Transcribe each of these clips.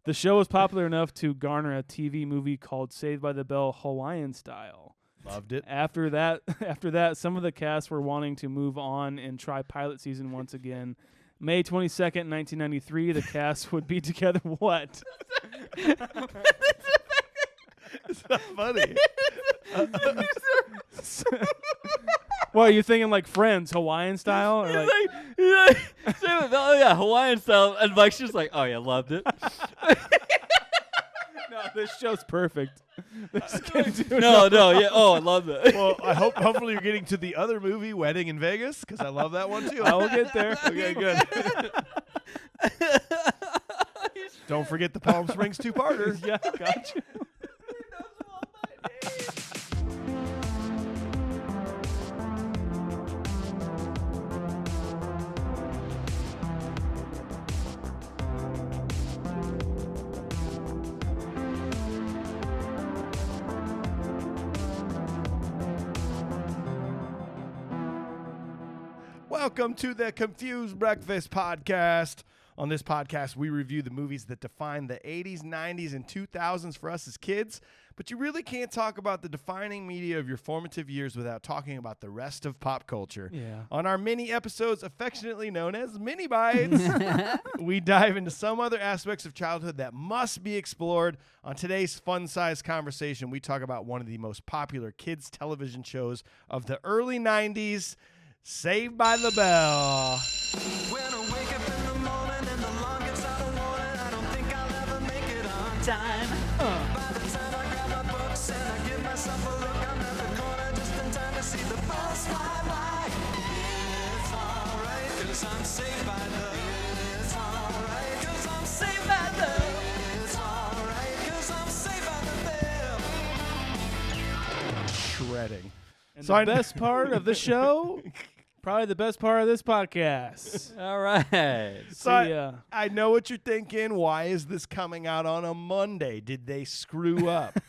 The show was popular enough to garner a TV movie called Saved by the Bell Hawaiian Style. Loved it. After that, some of the cast were wanting to move on and try pilot season once again. May 22nd, 1993, the cast would be together. What? It's not funny. What, are you thinking like Friends, Hawaiian style? Or He's like, oh yeah, Hawaiian style. And Mike's just like, oh yeah, loved it. No, this show's perfect. No, yeah. Oh, I love that. Well, hopefully you're getting to the other movie, Wedding in Vegas, because I love that one too. I will get there. Okay, good. Don't forget the Palm Springs two-parter. Yeah, gotcha. Welcome to the Confused Breakfast Podcast. On this podcast, we review the movies that define the 80s, 90s, and 2000s for us as kids. But you really can't talk about the defining media of your formative years without talking about the rest of pop culture. Yeah. On our mini episodes, affectionately known as Mini-Bytes, we dive into some other aspects of childhood that must be explored. On today's fun-sized conversation, we talk about one of the most popular kids' television shows of the early 90s, Saved by the Bell. When I wake up in the morning and the alarm gets out of warning, I don't think I'll ever make it on time. By the time I grab my books and I give myself a look, I'm at the corner just in time to see the bus fly by. It's alright, 'cause I'm saved by the. It's alright, 'cause I'm saved by the. It's alright, 'cause I'm saved by the bell. Shredding. And So the I- best part of the show, probably the best part of this podcast. All right. So See ya. I know what you're thinking. Why is this coming out on a Monday? Did they screw up?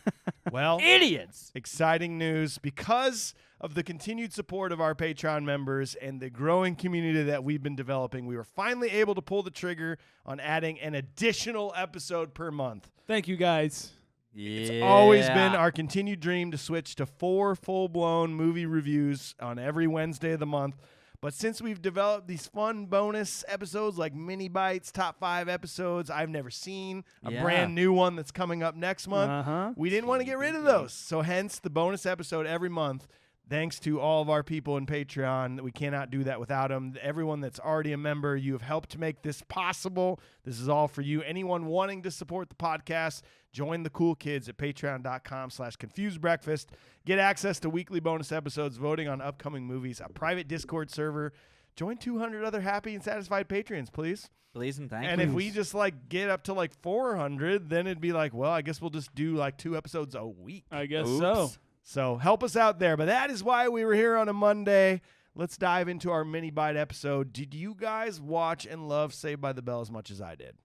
Well, Idiots. exciting news. Because of the continued support of our Patreon members and the growing community that we've been developing, we were finally able to pull the trigger on adding an additional episode per month. Thank you, guys. Yeah. Always been our continued dream to switch to 4 full-blown movie reviews on every Wednesday of the month. But since we've developed these fun bonus episodes like Mini-Bytes, top 5 episodes I've never seen, a Yeah. brand new one that's coming up next month, Uh-huh. we didn't want to get rid of those. So hence the bonus episode every month. Thanks to all of our people in Patreon. We cannot do that without them. Everyone that's already a member, you have helped to make this possible. This is all for you. Anyone wanting to support the podcast, join the cool kids at patreon.com/confusedbreakfast. Get access to weekly bonus episodes, voting on upcoming movies, a private Discord server. Join 200 other happy and satisfied Patreons, please. Please and thank And you. if we just get up to 400, then it'd be well, I guess we'll just do 2 episodes a week. I guess Oops. so. So help us out there. But that is why we were here on a Monday. Let's dive into our Mini-Byte episode. Did you guys watch and love Saved by the Bell as much as I did?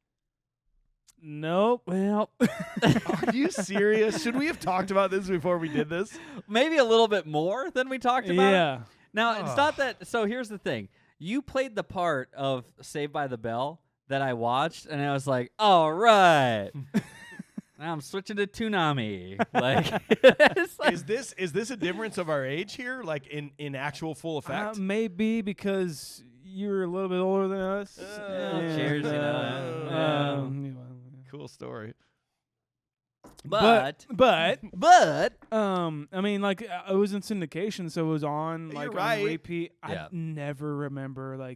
Nope. Well, Are you serious? Should we have talked about this before we did this? Maybe a little bit more than we talked about. yeah. Now, it's not that. So here's the thing. You played the part of Saved by the Bell that I watched, and I was like, all right. Now I'm switching to Toonami. It's like Is this a difference of our age here? In actual full effect? Maybe because you're a little bit older than us. cheers, you know. Cool story. but I mean, it was in syndication, so it was on You're on right. repeat. Yeah. I never remember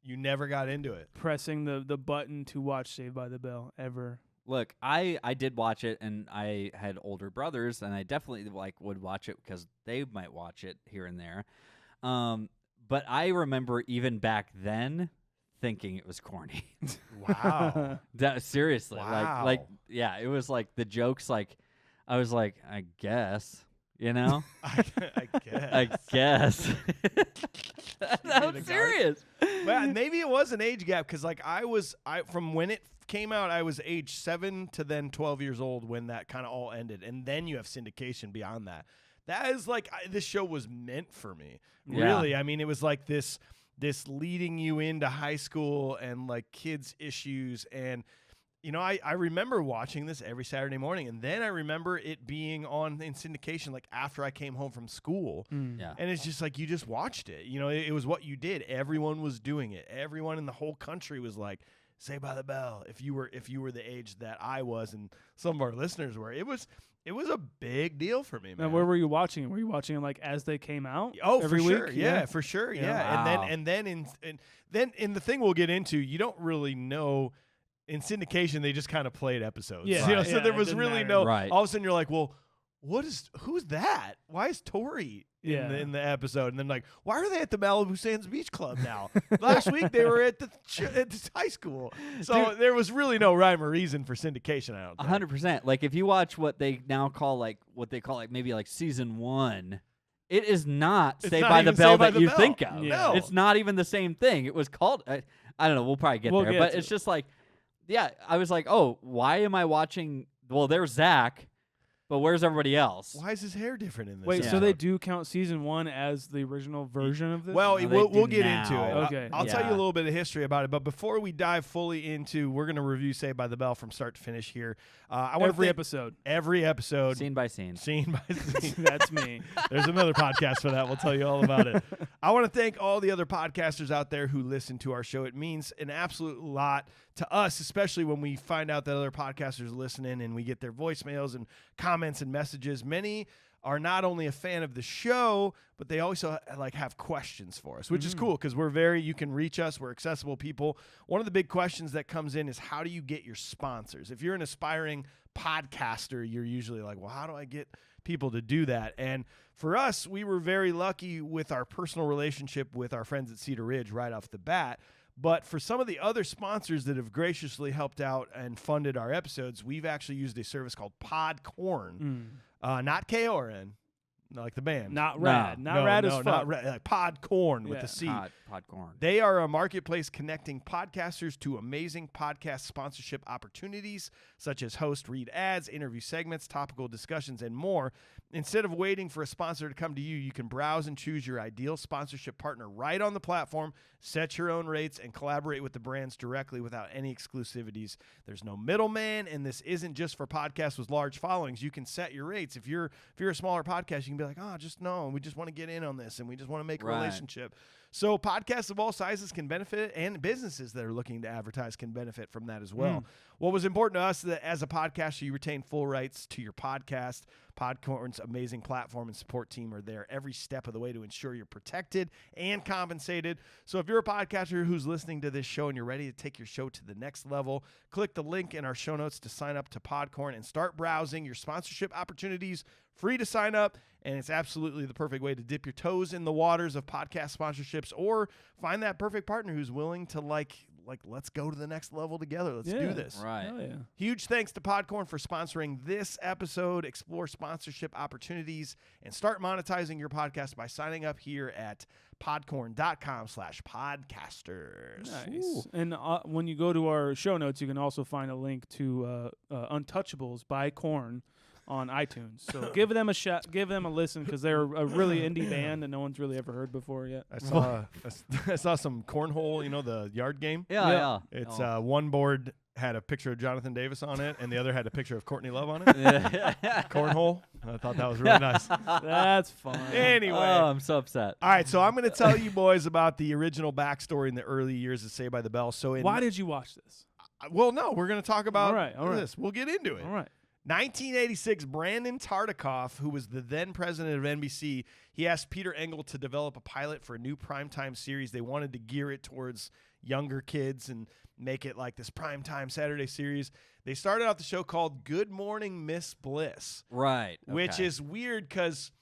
You never got into it. pressing the button to watch Saved by the Bell ever. look, I did watch it, and I had older brothers, and I definitely would watch it because they might watch it here and there. But I remember even back then thinking it was corny. Wow. Seriously, Wow. yeah, it was the jokes. I was like, I guess, you know, I guess. I guess. I'm the serious. Well, maybe it was an age gap because from when it came out, I was age 7 to then 12 years old when that kind of all ended, and then you have syndication beyond that. That is this show was meant for me. Yeah. Really, I mean, it was this leading you into high school and kids issues, and I remember watching this every Saturday morning, and then I remember it being on in syndication like after I came home from school. Yeah. And it's just like you just watched it. It was what you did. Everyone was doing it. Everyone in the whole country was like, Saved by the Bell. If you were the age that I was and some of our listeners were, it was a big deal for me, man. And where were you watching it? Were you watching it like as they came out? Oh, every for week? sure. Yeah, for sure. Yeah. Wow. And then in the thing we'll get into, you don't really know. In syndication, they just kind of played episodes. Yeah. So Right. there Yeah, it was didn't really matter. no. Right. All of a sudden, you're like, well, who's that? Why is Tori Yeah. in the episode? And then like, why are they at the Malibu Sands Beach Club now? Last week they were at the high school. So there was really no rhyme or reason for syndication. I don't think. 100%. Like if you watch what they now call maybe like season 1, it is not It's Saved not by the even Bell Saved by that the you Bell. think of. Yeah. No. It's not even the same thing. It was called I don't know, we'll probably get We'll there, get but to it's it. just like I was like, "Oh, why am I watching there's Zach, but where's everybody else?" Why is his hair different in this? Wait, so Yeah. they do count season 1 as the original version of this? Well, No, they we'll do get now. into it. Okay. I'll tell you a Yeah. little bit of history about it, but before we dive fully into, we're going to review Saved by the Bell from start to finish here. I want Every episode. every episode, Scene by scene. scene by scene. That's me. There's another podcast for that. We'll tell you all about it. I want to thank all the other podcasters out there who listen to our show. It means an absolute lot to us, especially when we find out that other podcasters are listening and we get their voicemails and comments and messages. Many are not only a fan of the show, but they also have questions for us, which is cool because you can reach us. We're accessible people. One of the big questions that comes in is how do you get your sponsors? If you're an aspiring podcaster, you're usually like, well, how do I get people to do that? And for us, we were very lucky with our personal relationship with our friends at Cedar Ridge right off the bat. But for some of the other sponsors that have graciously helped out and funded our episodes, we've actually used a service called Podcorn. Not K-O-R-N, like the band. Not rad. Not rad as fuck. Not rad, like Podcorn with Yeah. the C. Podcorn. They are a marketplace connecting podcasters to amazing podcast sponsorship opportunities, such as host, read ads, interview segments, topical discussions, and more. Instead of waiting for a sponsor to come to you, you can browse and choose your ideal sponsorship partner right on the platform, set your own rates, and collaborate with the brands directly without any exclusivities. There's no middleman, and this isn't just for podcasts with large followings. You can set your rates. If you're a smaller podcast, you can be like, we just want to get in on this, and we just want to make a Right. relationship. So podcasts of all sizes can benefit, and businesses that are looking to advertise can benefit from that as well. What was important to us is that as a podcaster, you retain full rights to your podcast. Podcorn's amazing platform and support team are there every step of the way to ensure you're protected and compensated. So if you're a podcaster who's listening to this show and you're ready to take your show to the next level, click the link in our show notes to sign up to Podcorn and start browsing your sponsorship opportunities. Free to sign up, and it's absolutely the perfect way to dip your toes in the waters of podcast sponsorships or find that perfect partner who's willing to let's go to the next level together. Let's do this. Right. Hell yeah. Huge thanks to Podcorn for sponsoring this episode. Explore sponsorship opportunities and start monetizing your podcast by signing up here at podcorn.com/podcasters. Nice. And when you go to our show notes, you can also find a link to Untouchables by Korn on iTunes. So give them a shot, give them a listen because they're a really indie band that no one's really ever heard before yet. I saw some cornhole, the yard game. Yeah. It's one board had a picture of Jonathan Davis on it, and the other had a picture of Courtney Love on it. Cornhole. I thought that was really nice. That's fun. Anyway. Oh, I'm so upset. All right, so I'm going to tell you boys about the original backstory in the early years of Saved by the Bell. So Why did you watch this? Well, no, we're going to talk about All right. this. We'll get into it. All right. 1986, Brandon Tartikoff, who was the then president of NBC, he asked Peter Engel to develop a pilot for a new primetime series. They wanted to gear it towards younger kids and make it like this primetime Saturday series. They started out the show called Good Morning Miss Bliss. Right. Which okay. is weird because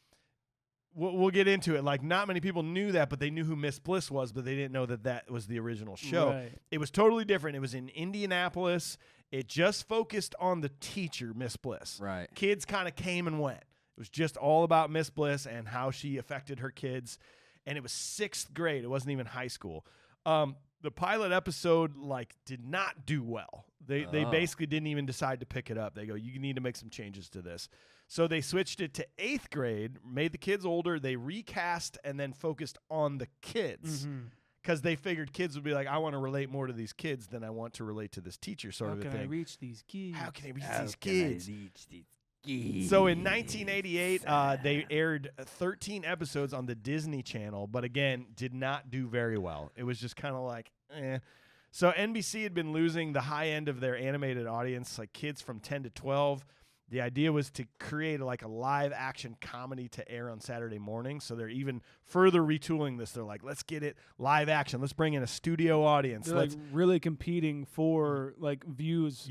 we'll get into it. Like, not many people knew that, but they knew who Miss Bliss was, but they didn't know that that was the original show. Right. It was totally different. It was in Indianapolis. It just focused on the teacher, Miss Bliss. Right. Kids kind of came and went. It was just all about Miss Bliss and how she affected her kids. And it was 6th grade. It wasn't even high school. The pilot episode did not do well. They basically didn't even decide to pick it up. They go, you need to make some changes to this. So they switched it to 8th grade, made the kids older. They recast and then focused on the kids. because they figured kids would be like, I want to relate more to these kids than I want to relate to this teacher sort How of a can thing. I reach these kids? How can I reach these kids? So in 1988, they aired 13 episodes on the Disney Channel, but again, did not do very well. It was just kind of like, eh. So NBC had been losing the high end of their animated audience, like kids from 10 to 12. The idea was to create like a live action comedy to air on Saturday morning. So they're even further retooling this. They're like, let's get it live action. Let's bring in a studio audience. They're like really competing for like views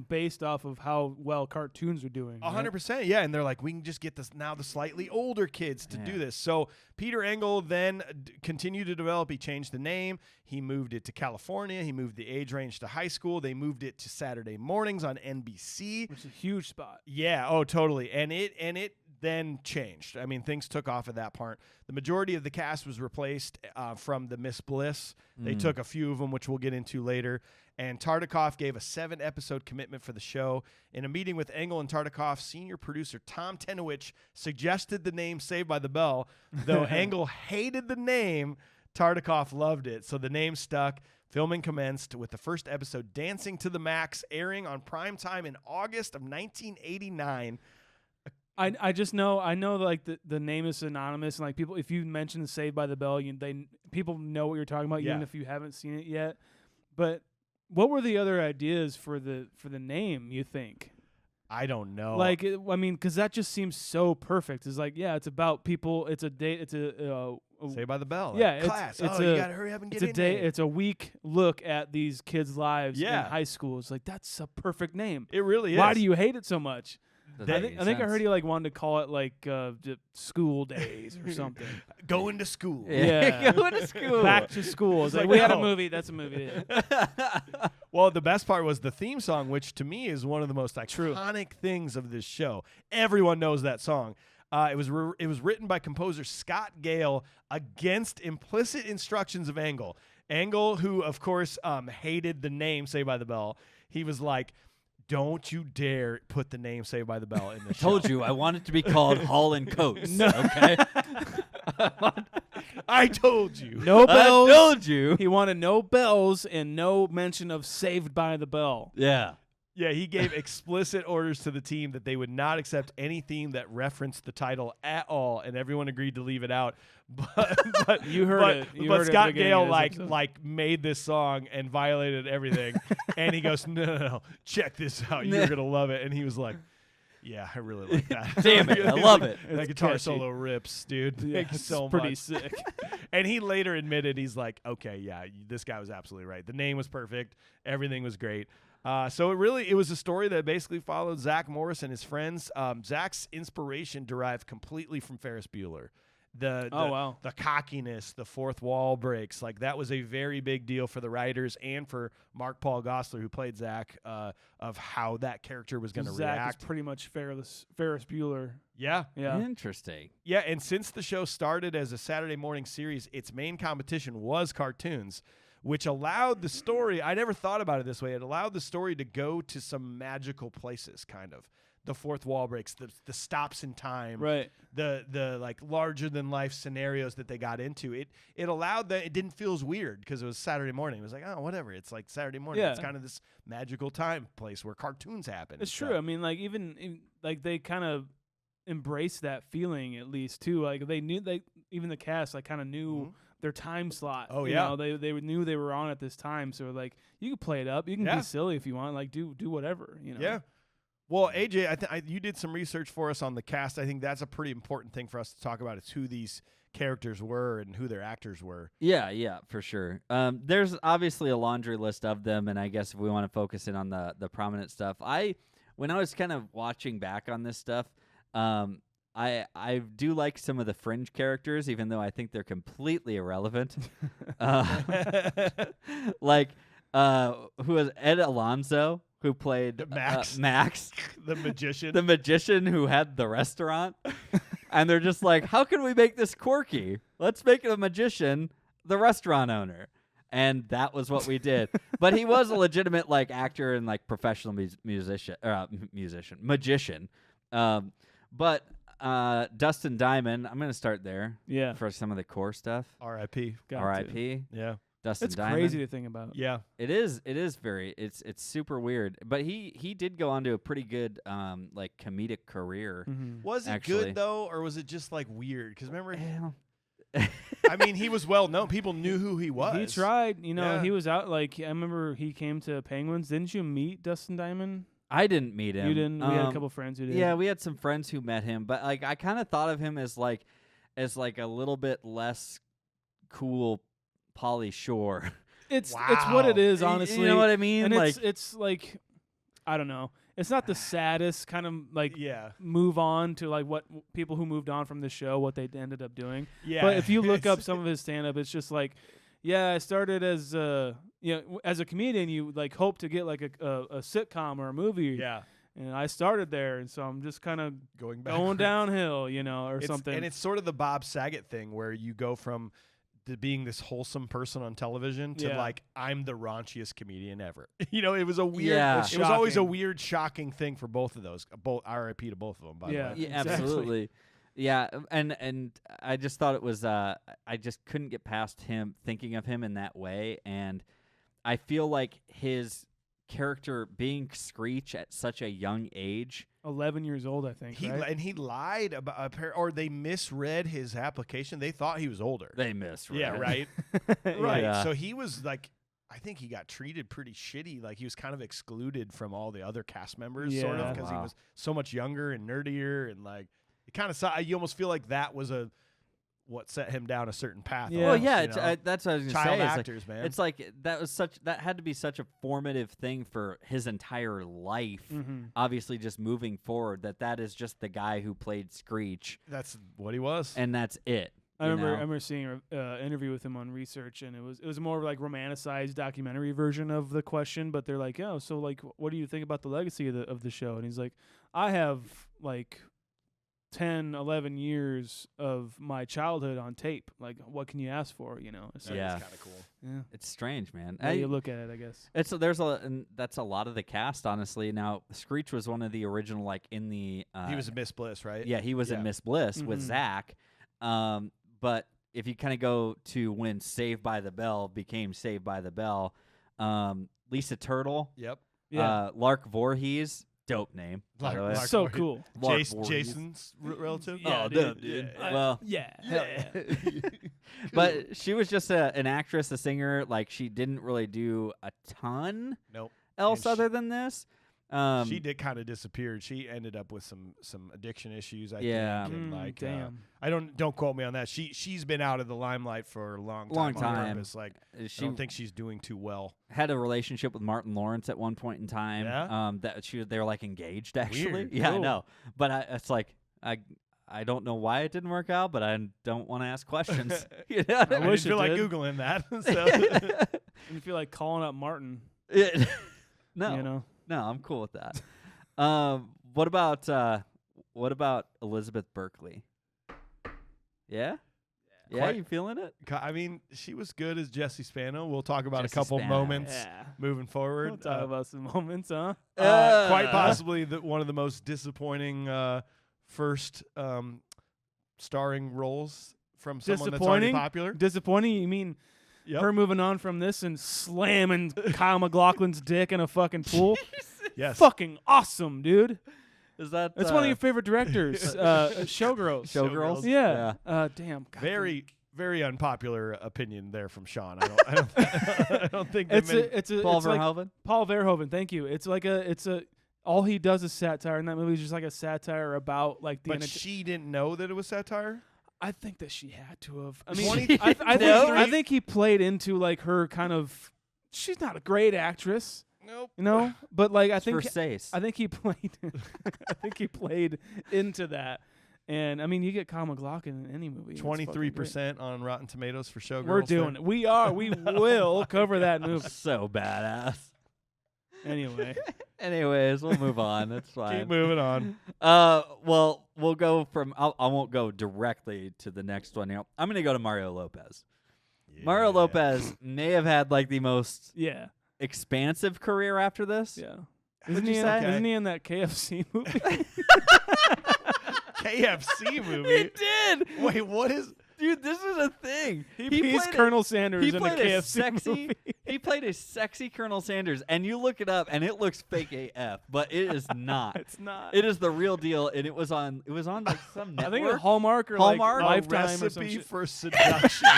based off of how well cartoons are doing. 100%, yeah. And they're like, we can just get this now the slightly older kids to do this. So Peter Engel then continued to develop. He changed the name. He moved it to California. He moved the age range to high school. They moved it to Saturday mornings on NBC. Which is a huge spot. Yeah, oh, totally. And it then changed. I mean, things took off at that part. The majority of the cast was replaced from the Miss Bliss. They took a few of them, which we'll get into later. And Tartikoff gave a 7-episode commitment for the show. In a meeting with Engel and Tartikoff, senior producer Tom Tenowich suggested the name Saved by the Bell. Though Engel hated the name, Tartikoff loved it. So the name stuck. Filming commenced with the first episode, Dancing to the Max, airing on primetime in August of 1989. I just know like the name is synonymous, and like people, if you mention Saved by the Bell, people know what you're talking about, even if you haven't seen it yet. But what were the other ideas for the name, you think? I don't know. Like, because that just seems so perfect. It's like, yeah, it's about people. It's a date. It's a Saved by the Bell. Yeah, like class. It's you gotta hurry up and get in there. It's a week look at these kids' lives in Yeah. high school. It's like, that's a perfect name. It really is. Why do you hate it so much? Doesn't I make think I sense. heard he like wanted to call it like school days or something. Going to school? Yeah. Going to school. Back to school. It's like, like, we had a no. movie. That's a movie. Well, the best part was the theme song, which to me is one of the most iconic things of this show. Everyone knows that song. It was written by composer Scott Gale against implicit instructions of Engel. Engel, who of course hated the name Saved by the Bell, he was like, don't you dare put the name Saved by the Bell in the show. Told you I want it to be called Hall and Coates. Okay. I told you. No bells. I told you. He wanted no bells and no mention of Saved by the Bell. Yeah. Yeah, he gave explicit orders to the team that they would not accept any theme that referenced the title at all, and everyone agreed to leave it out. But You heard it. You but heard it at the Scott beginning Gale of this episode. like made this song and violated everything, and he goes, no, check this out, you're gonna love it. And he was like, yeah, I really like that. Damn it, I love it. That It's guitar catchy. solo rips, dude. Yeah, Thank you it's so pretty much. sick. And he later admitted, he's like, okay, yeah, this guy was absolutely right. The name was perfect. Everything was great. So it was a story that basically followed Zach Morris and his friends. Zach's inspiration derived completely from Ferris Bueller. The cockiness, the fourth wall breaks, like that was a very big deal for the writers and for Mark Paul Gosselaar, who played Zach, of how that character was going to Zach react. is pretty much Ferris Bueller. Yeah. Yeah. Interesting. Yeah, and since the show started as a Saturday morning series, its main competition was cartoons, which allowed the story, I never thought about it this way, it allowed the story to go to some magical places, kind of. The fourth wall breaks, the stops in time, Right. the like larger than life scenarios that they got into. It allowed that it didn't feel as weird because it was Saturday morning. It was like, oh, whatever. It's like Saturday morning. Yeah. It's kind of this magical time place where cartoons happen. It's and true. stuff. I mean, like even like they kind of embraced that feeling at least too. Like they knew even the cast like kind of knew their time slot. Oh, you yeah. know, they knew they were on at this time. So like you can play it up. You can Yeah. be silly if you want. Like do whatever. You know. Yeah. Well, AJ, you did some research for us on the cast. I think that's a pretty important thing for us to talk about. Is who these characters were and who their actors were. Yeah, for sure. There's obviously a laundry list of them, and I guess if we want to focus in on the prominent stuff, when I was kind of watching back on this stuff, I do like some of the fringe characters, even though I think they're completely irrelevant. Like who was Ed Alonso, who played Max, The magician. the magician who had the restaurant. And they're just like, how can we make this quirky? Let's make a magician the restaurant owner. And that was what we did. But he was a legitimate like actor and like professional magician. But Dustin Diamond. I'm gonna start there. Yeah. For some of the core stuff. R.I.P. Got to. R.I.P. Yeah. Dustin It's Diamond. crazy to think about. Yeah. It is very. It's super weird. But he did go on to a pretty good like comedic career. Mm-hmm. Was it Actually. good though, or was it just like weird? Because remember, Well, I mean, he was well known. People knew who he was. He tried. You know, Yeah. he was out. Like I remember he came to Penguins. Didn't you meet Dustin Diamond? I didn't meet him. You didn't. We had a couple friends who did. Yeah, we had some friends who met him, but like I kind of thought of him as like a little bit less cool Pauly Shore. It's Wow. what it is, honestly. You know what I mean? And like it's like I don't know. It's not the saddest kind of like Yeah. move on to like what people who moved on from the show what they ended up doing. Yeah. But if you look It's- up some of his stand up, it's just like, yeah, I started as as a comedian, you like hope to get like a sitcom or a movie. Yeah. And I started there, and so I'm just kind of Going back. going downhill, or It's- something. And it's sort of the Bob Saget thing where you go from being this wholesome person on television to Yeah. like I'm the raunchiest comedian ever. It was a weird. Yeah. It was always a Shocking. weird, shocking thing for both of those. Both R.I.P. to both of them. By Yeah. the way. yeah, Exactly. absolutely. Yeah, and I just thought it was I just couldn't get past him thinking of him in that way, and I feel like his character being Screech at such a young age. 11 years old, I think. Right? And he lied about or they misread his application. They thought he was older. They missed. Yeah. Right. Yeah. Right. Yeah. So he was like, I think he got treated pretty shitty. Like he was kind of excluded from all the other cast members, sort Yeah. of, because he Wow. was so much younger and nerdier, and like it kind of saw. You almost feel like that was what set him down a certain path. Yeah. Well, almost, yeah, you it's, know? that's what I was gonna Child say. It's like- actors, man. It's like that had to be such a formative thing for his entire life. Mm-hmm. Obviously, just moving forward, that is just the guy who played Screech, That's what he was. and that's it. I you remember know? seeing an interview with him on research, and it was more like romanticized documentary version of the question. But they're like, "Oh, so like, what do you think about the legacy of the show?" And he's like, "I have like 10, 11 years of my childhood on tape. Like, what can you ask for? It's like, Yeah. It's kind of cool. yeah. It's strange, man. How you look at it, I guess. And that's a lot of the cast, honestly. Now, Screech was one of the original, like in the. He was a Miss Bliss, right? Yeah, he was in Yeah. Miss Bliss with Mhm. Zach. But if you kind of go to when Saved by the Bell became Saved by the Bell, Lisa Turtle, Yep. Yeah, Lark Voorhees, dope name. by the way. Lark so Voorhees. cool. Lark Jason, Voorhees. Jason's relative. Yeah, Oh, dude. dude. Yeah. Well, Yeah, hell yeah. but she was just an actress, a singer. Like she didn't really do a ton Nope. else And she- other than this. She did kind of disappeared. She ended up with some addiction issues. I Yeah. think. And like, damn. I don't quote me on that. She's been out of the limelight for a long time. Long on time. purpose. Like She I don't think she's doing too well. had a relationship with Martin Lawrence at one point in time. Yeah? They were like engaged actually. Weird. Yeah, I Cool. know. But it's like I don't know why it didn't work out, but I don't want to ask questions. You know what I I mean? wish didn't feel it like did. googling that. So. And you feel like calling up Martin. no, no, I'm cool with that. What about Elizabeth Berkley? Yeah, yeah, Quite- you feeling it? I mean, she was good as Jessie Spano. We'll talk about Jessie a couple Spano. moments Yeah. moving forward. We'll talk about some moments, huh? Quite possibly one of the most disappointing first starring roles from someone that's already Disappointing? popular. Disappointing? You mean Yep. her moving on from this and slamming Kyle MacLachlan's dick in a fucking pool? Yes. Fucking awesome, dude. Is that That's one of your favorite directors, Showgirls. Showgirls? Yeah. Damn. God, Very, very unpopular opinion there from Shaun. I don't, I don't think that It's many. Paul it's like Verhoeven? Paul Verhoeven. Thank you. It's like all he does is satire, and that movie is just like a satire about like the. But she didn't know that it was satire. I think that she had to have. I mean, 20 I think he played into like her kind of. She's not a great actress, Nope. but like I It's think Versace. I think he played. I think he played into that, and I mean, you get Kyle MacLachlan in any movie. it's fucking 23% on Rotten Tomatoes for Showgirls. great. We're doing it. We are. We will cover that movie so badass. anyway. Anyways, we'll move on. That's fine. Keep moving on. Well, we'll go from. I won't go directly to the next one here. I'm gonna go to Mario Lopez. Mario Yeah. Lopez may have had like the most Yeah. expansive career after this. Yeah. Would Isn't you he, say? isn't he in that KFC movie? KFC movie. He did. Wait, what is? Dude, this is a thing. He's played Colonel Sanders He in a played KFC a sexy. movie. He played a sexy Colonel Sanders, and you look it up, and it looks fake AF, but it is not. It's not. It is the real deal, and it was on. It was on like some network. I think it was Hallmark or Hallmark? like A Lifetime or some recipe shit. for seduction.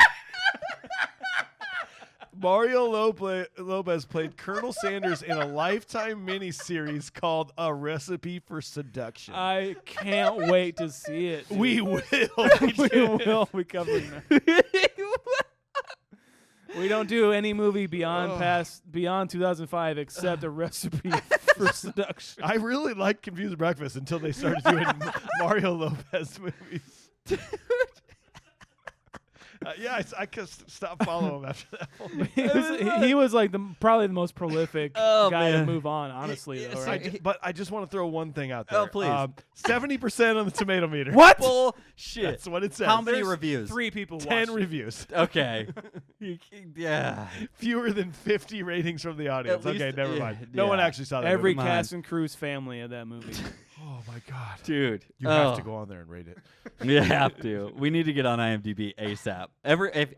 Mario Lopez played Colonel Sanders in a Lifetime miniseries called A Recipe for Seduction. I can't wait to see it. dude. we will. we will be covering that. We don't do any movie beyond 2005 except A Recipe for Seduction. I really liked Confused Breakfast until they started doing Mario Lopez movies. Yeah, I could stop following him after that. he was like probably the most prolific Oh, guy to man. move on, honestly. Yeah, though, so right? But I just want to throw one thing out there. Oh, please. 70% on the tomato meter. What? Bullshit. That's what it says. How many There's reviews? 3 people 10 watched it. reviews. Okay. Yeah. Fewer than 50 ratings from the audience. At least- Okay, never yeah, mind. No one yeah. actually saw that Every movie. Come on. cast and crew's family of that movie. Oh, my God. Dude. You have to go on there and rate it. You have to. We need to get on IMDb ASAP.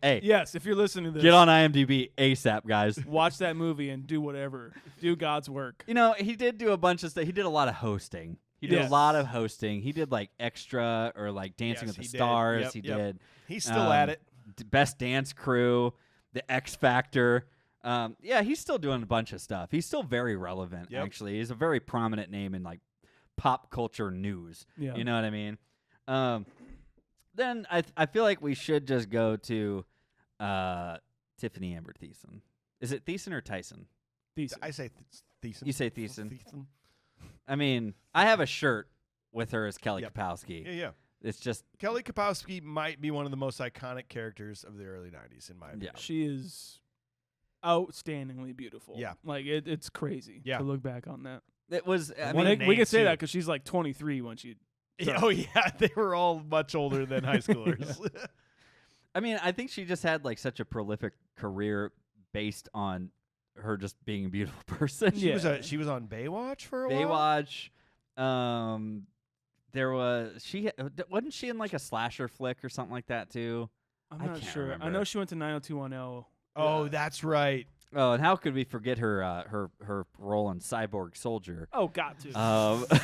Hey, Yes, if you're listening to this, get on IMDb ASAP, guys. watch that movie and do whatever. Do God's work. You know, he did do a bunch of stuff. He did a lot of hosting. He did Yes. a lot of hosting. He did like Extra or like Dancing Yes, with the he did. Stars. Yep, He yep. did. He's still at it. Best Dance Crew, The X Factor. Yeah, he's still doing a bunch of stuff. He's still very relevant, Yep. actually. He's a very prominent name in like pop culture news. Yeah. You know what I mean? Then I feel like we should just go to Tiffany Amber Thiessen. Is it Thiessen or Tyson? Decent. I say Thiessen. You say Thiessen. Thiessen. I mean, I have a shirt with her as Kelly Yep. Kapowski. Yeah, yeah. It's just Kelly Kapowski might be one of the most iconic characters of the early 90s, in my opinion. She is outstandingly beautiful. Yeah. Like it's crazy Yeah. to look back on that. it was. I What mean, a we name, could say too. that because she's like 23 when she. Yeah, oh, yeah. They were all much older than high schoolers. I mean, I think she just had like such a prolific career based on her just being a beautiful person. Yeah. She was on Baywatch for a while. Baywatch. There was wasn't she in like a slasher flick or something like that too? I'm I not can't sure. I remember. know she went to 90210. Oh, that's right. Oh, and how could we forget her her role in Cyborg Soldier? Oh, got to.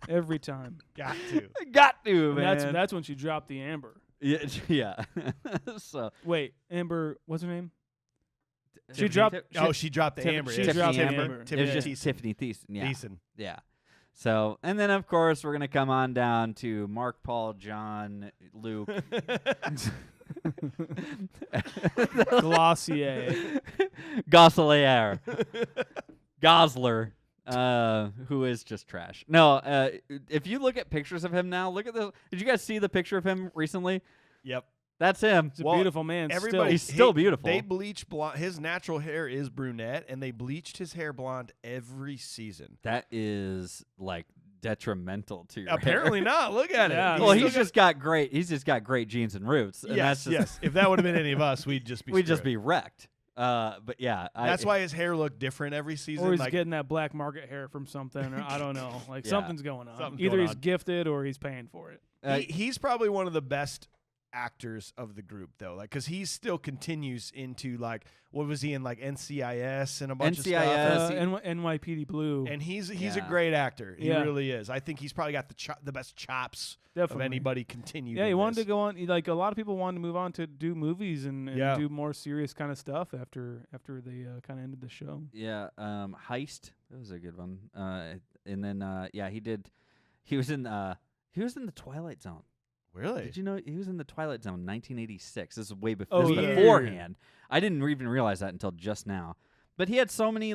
Every time. Got to. Got to, And man. that's when she dropped the Amber. Yeah, yeah. So Wait, Amber, what's her name? She Tiffany dropped- Oh, she dropped the Tiffany- Amber. she Yeah, dropped Tiffany the Amber. Amber. It was Tiffany just Thiessen. Tiffany Thiessen. Yeah, Thiessen. yeah. So, and then of course we're gonna come on down to Mark, Paul, John, Luke, Glossier. Gosselaar, Gosler, who is just trash. No, if you look at pictures of him now, look at the. Did you guys see the picture of him recently? Yep. That's him. He's a Well, beautiful man. Everybody, He's still beautiful. They bleach blonde. His natural hair is brunette, and they bleached his hair blonde every season. That is like detrimental to your Apparently hair. not. Look at Yeah. it. Well, still he's just got great. He's just got great genes and roots. And yes, that's just, yes. If that would have been any of us, we'd just be. we'd just screwed. be wrecked. But yeah, That's why his hair looked different every season. Or he's like, getting that black market hair from something, or I don't know. Like Yeah. something's going on. Something's Either going he's on. gifted or he's paying for it. he's probably one of the best actors of the group, though. Like, because he still continues into like, what was he in, like NCIS and a bunch of stuff. NCIS. NYPD Blue. And he's a Yeah. great actor. He Yeah. really is. I think he's probably got the best chops Definitely. of anybody continued. Yeah, he in wanted this. to go on. Like a lot of people wanted to move on to do movies and Yeah. do more serious kind of stuff after they kind of ended the show. Yeah, Heist. That was a good one. And then yeah, he did. He was in the Twilight Zone. Really? Did you know he was in the Twilight Zone in 1986? This is way Oh, this is yeah. beforehand. I didn't even realize that until just now. But he had so many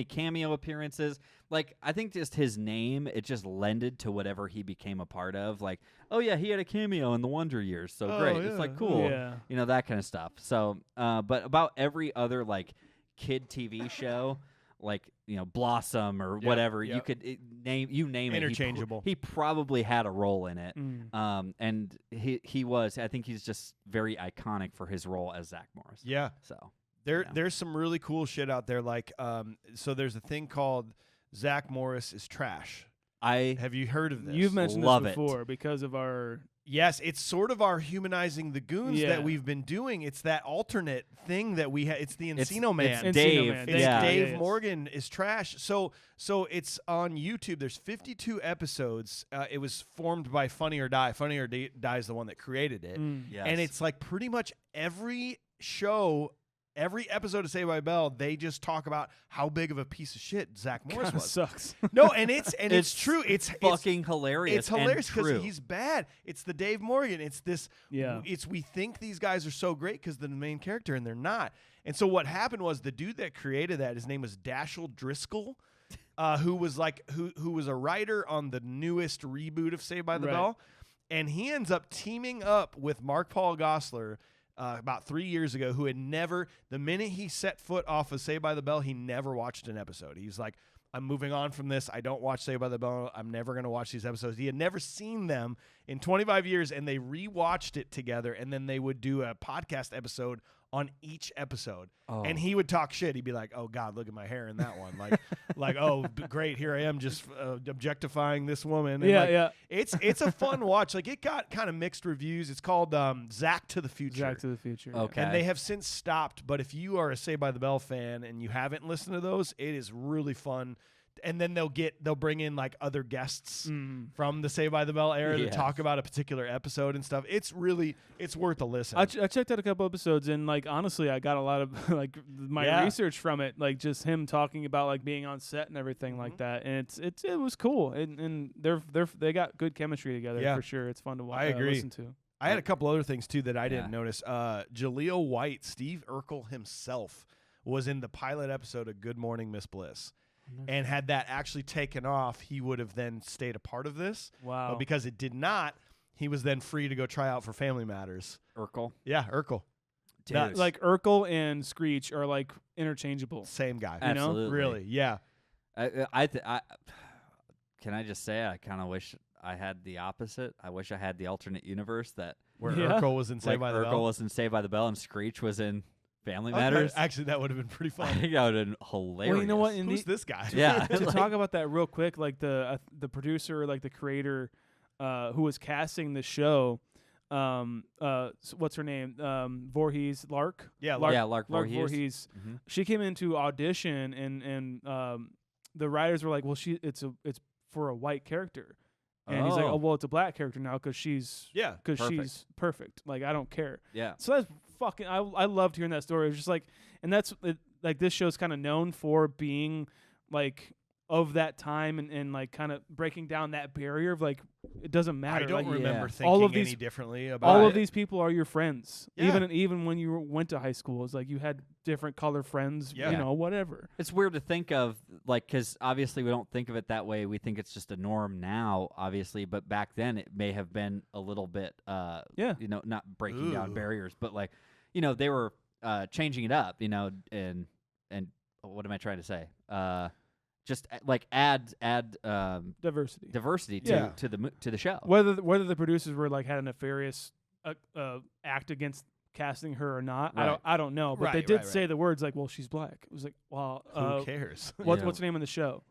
cameo appearances. Like, I think just his name, it just lended to whatever he became a part of. Like, oh yeah, he had a cameo in the Wonder Years. So Oh, great. yeah. It's like cool. Yeah. You know, that kind of stuff. So but about every other like kid TV show, like, you know, Blossom or Yep, whatever, yep. you could name it. Interchangeable. He probably had a role in it. Mm. And he was. I think he's just very iconic for his role as Zach Morris. Yeah. So There's some really cool shit out there. Like, so there's a thing called Zach Morris is trash. Have you heard of this? You've mentioned Love this it. before because of our. Yes, it's sort of our humanizing the goons Yeah. that we've been doing. It's that alternate thing that we have. It's the Encino Man. It's Encino Dave. Man. It's Yeah. Dave Yes. Morgan is trash. So it's on YouTube. There's 52 episodes. It was formed by Funny or Die. Funny or Die is the one that created it. Yes. And it's like pretty much every show, every episode of Saved by the Bell, they just talk about how big of a piece of shit Zach Morris Kinda was. sucks. No, and it's It's true. It's fucking hilarious. It's hilarious and true. he's bad. It's the Dave Morgan. It's this. Yeah. It's we think these guys are so great because they're the main character and they're not. And so what happened was the dude that created that, his name was Dashiell Driscoll, who was who was a writer on the newest reboot of Saved by the Right. Bell, and he ends up teaming up with Mark Paul Gosselaar. About 3 years ago, who had never, the minute he set foot off of Saved by the Bell, he never watched an episode. He's like, I'm moving on from this. I don't watch Saved by the Bell. I'm never going to watch these episodes. He had never seen them in 25 years, and they rewatched it together, and then they would do a podcast episode on each episode. Oh. And he would talk shit. He'd be like, oh, God, look at my hair in that one. Like, oh, great, here I am just objectifying this woman. And Yeah, like, yeah. It's a fun watch. Like, it got kind of mixed reviews. It's called Zack to the Future. Back to the Future. Okay. And they have since stopped. But if you are a Saved by the Bell fan and you haven't listened to those, it is really fun. And then they'll bring in like other guests from the Saved by the Bell era to Yes. talk about a particular episode and stuff. It's worth a listen. I checked out a couple episodes and like honestly I got a lot of like my Yeah. research from it, like just him talking about like being on set and everything like that, and it was cool, and they got good chemistry together Yeah. for sure. It's fun to watch. I agree. Listen to. I had a couple other things too that I Yeah. didn't notice. Jaleel White, Steve Urkel himself, was in the pilot episode of Good Morning Miss Bliss. And had that actually taken off, he would have then stayed a part of this. Wow. But because it did not, he was then free to go try out for Family Matters. Urkel. Yeah, Urkel. Dude. That- Like Urkel and Screech are like interchangeable. Same guy. you know? Absolutely. Really, yeah. I can I just say I kind of wish I had the opposite. I wish I had the alternate universe that Where Yeah. Urkel was in like Saved by the Urkel Bell. was in Saved by the Bell and Screech was in Family Okay, Matters. Actually, that would have been pretty I fun. think that would have been hilarious. Well, you know what? In Who's the, this guy? Yeah. to Like- talk about that real quick, like the producer, like the creator, who was casting the show, what's her name? Voorhees Lark. Yeah, Lark Lark Voorhees. Voorhees. Mhm. She came into audition, and the writers were like, "Well, it's for a white character," and he's like, Oh. "Oh, well, it's a black character now because she's Yeah. Perfect. she's perfect. Like I don't care." Yeah. So that's fucking. I loved hearing that story. It was just like, and that's like this show's kind of known for being like of that time and like kind of breaking down that barrier of like it doesn't matter. I don't like, remember Yeah. thinking All of any these- differently about all it. of these people are your friends. Yeah. Even when you went to high school, it's like you had different color friends. Yeah. You know, whatever. It's weird to think of, like, because obviously we don't think of it that way. We think it's just a norm now, obviously, but back then it may have been a little bit, Yeah. you know, not breaking down Ooh. barriers, but like, you know, they were changing it up, you know, and what am I trying to say? Just like add Diversity. diversity Yeah. to the show. Whether the producers were like had a nefarious act against casting her or not, Right. I don't know. But they Right, did right, say right. the words like, "Well, she's black." It was like, well, Who cares? what's Yeah. what's her name in the show?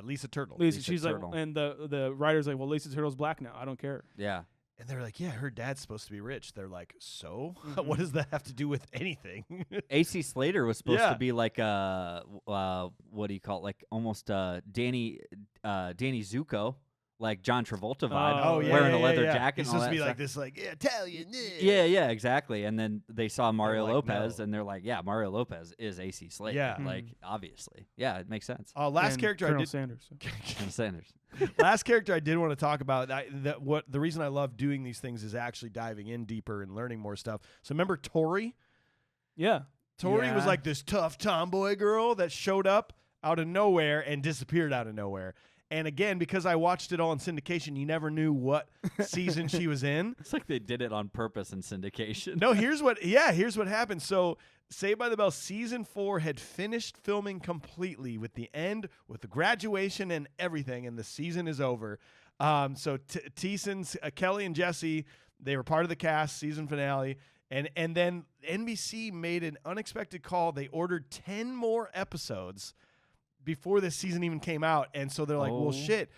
Lisa Turtle. Lisa. Lisa She's Turtle. like, and the writer's like, "Well, Lisa Turtle's black now. I don't care." Yeah. And they're like, yeah, her dad's supposed to be rich. They're like, so? Mhm. What does that have to do with anything? AC Slater was supposed Yeah. to be like what do you call it? Like almost Danny Zuko, like John Travolta vibe, Oh, yeah, wearing yeah, a leather yeah. jacket. He's and all supposed to that be stuff. like this, like Italian. Yeah, exactly. And then they saw Mario like, Lopez, no. and they're like, yeah, Mario Lopez is AC Slater. Yeah. Like obviously, yeah, it makes sense. Last And character Colonel I did. Sanders. And Sanders. Last character I did want to talk about. The reason I love doing these things is actually diving in deeper and learning more stuff. So remember Tori? Yeah. Tori was Yeah. like this tough tomboy girl that showed up out of nowhere and disappeared out of nowhere. And again, because I watched it all in syndication, you never knew what season she was in. It's like they did it on purpose in syndication. No, here's what happened. So Saved by the Bell season 4 had finished filming completely with the end, with the graduation and everything, and the season is over. So Thiessen, Kelly and Jesse, they were part of the cast, season finale. And then NBC made an unexpected call. They ordered 10 more episodes before this season even came out. And so they're like, well, Oh. shit.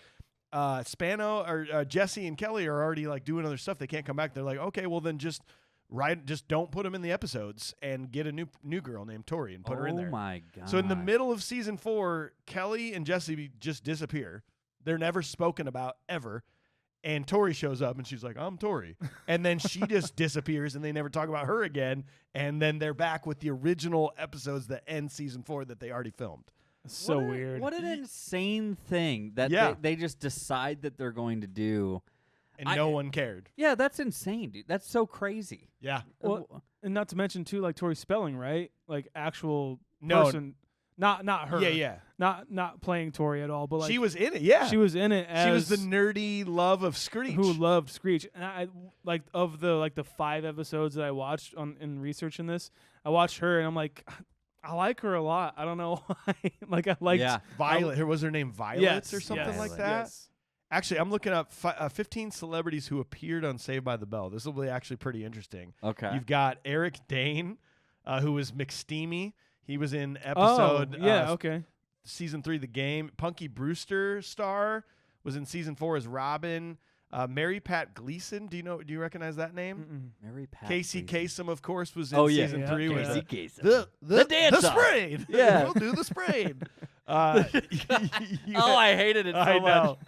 Spano or Jesse and Kelly are already like doing other stuff. They can't come back. They're like, okay, well then just don't put them in the episodes and get a new girl named Tori and put her in there. Oh my god! So in the middle of season 4, Kelly and Jesse just disappear. They're never spoken about ever. And Tori shows up and she's like, I'm Tori. And then she just disappears and they never talk about her again. And then they're back with the original episodes that end season 4 that they already filmed. So weird. What an insane thing that they just decide that they're going to do. And no one cared. Yeah, that's insane, dude. That's so crazy. Yeah. Well, and not to mention too, like Tori Spelling, right? Like actual No. person, not her. Yeah. Not playing Tori at all, but like She was in it, yeah. she was in it as She was the nerdy love of Screech. who loved Screech. And I like of the 5 episodes that I watched in researching this, I watched her and I'm like, I like her a lot. I don't know why. Like I liked Violet. Was her name Violet yes, or something yes, like that? Yes. Actually, I'm looking up 15 celebrities who appeared on Saved by the Bell. This will be actually pretty interesting. Okay. You've got Eric Dane, who was McSteamy. He was in episode season 3, The Game. Punky Brewster star was in season 4 as Robin. Mary Pat Gleason. Do you recognize that name? Mary Pat. Casey Gleason. Kasem, of course, was in season 3. Casey Was Kasem. the dance the off. sprayed. Yeah. We'll do the sprayed. I hated it so I know. much.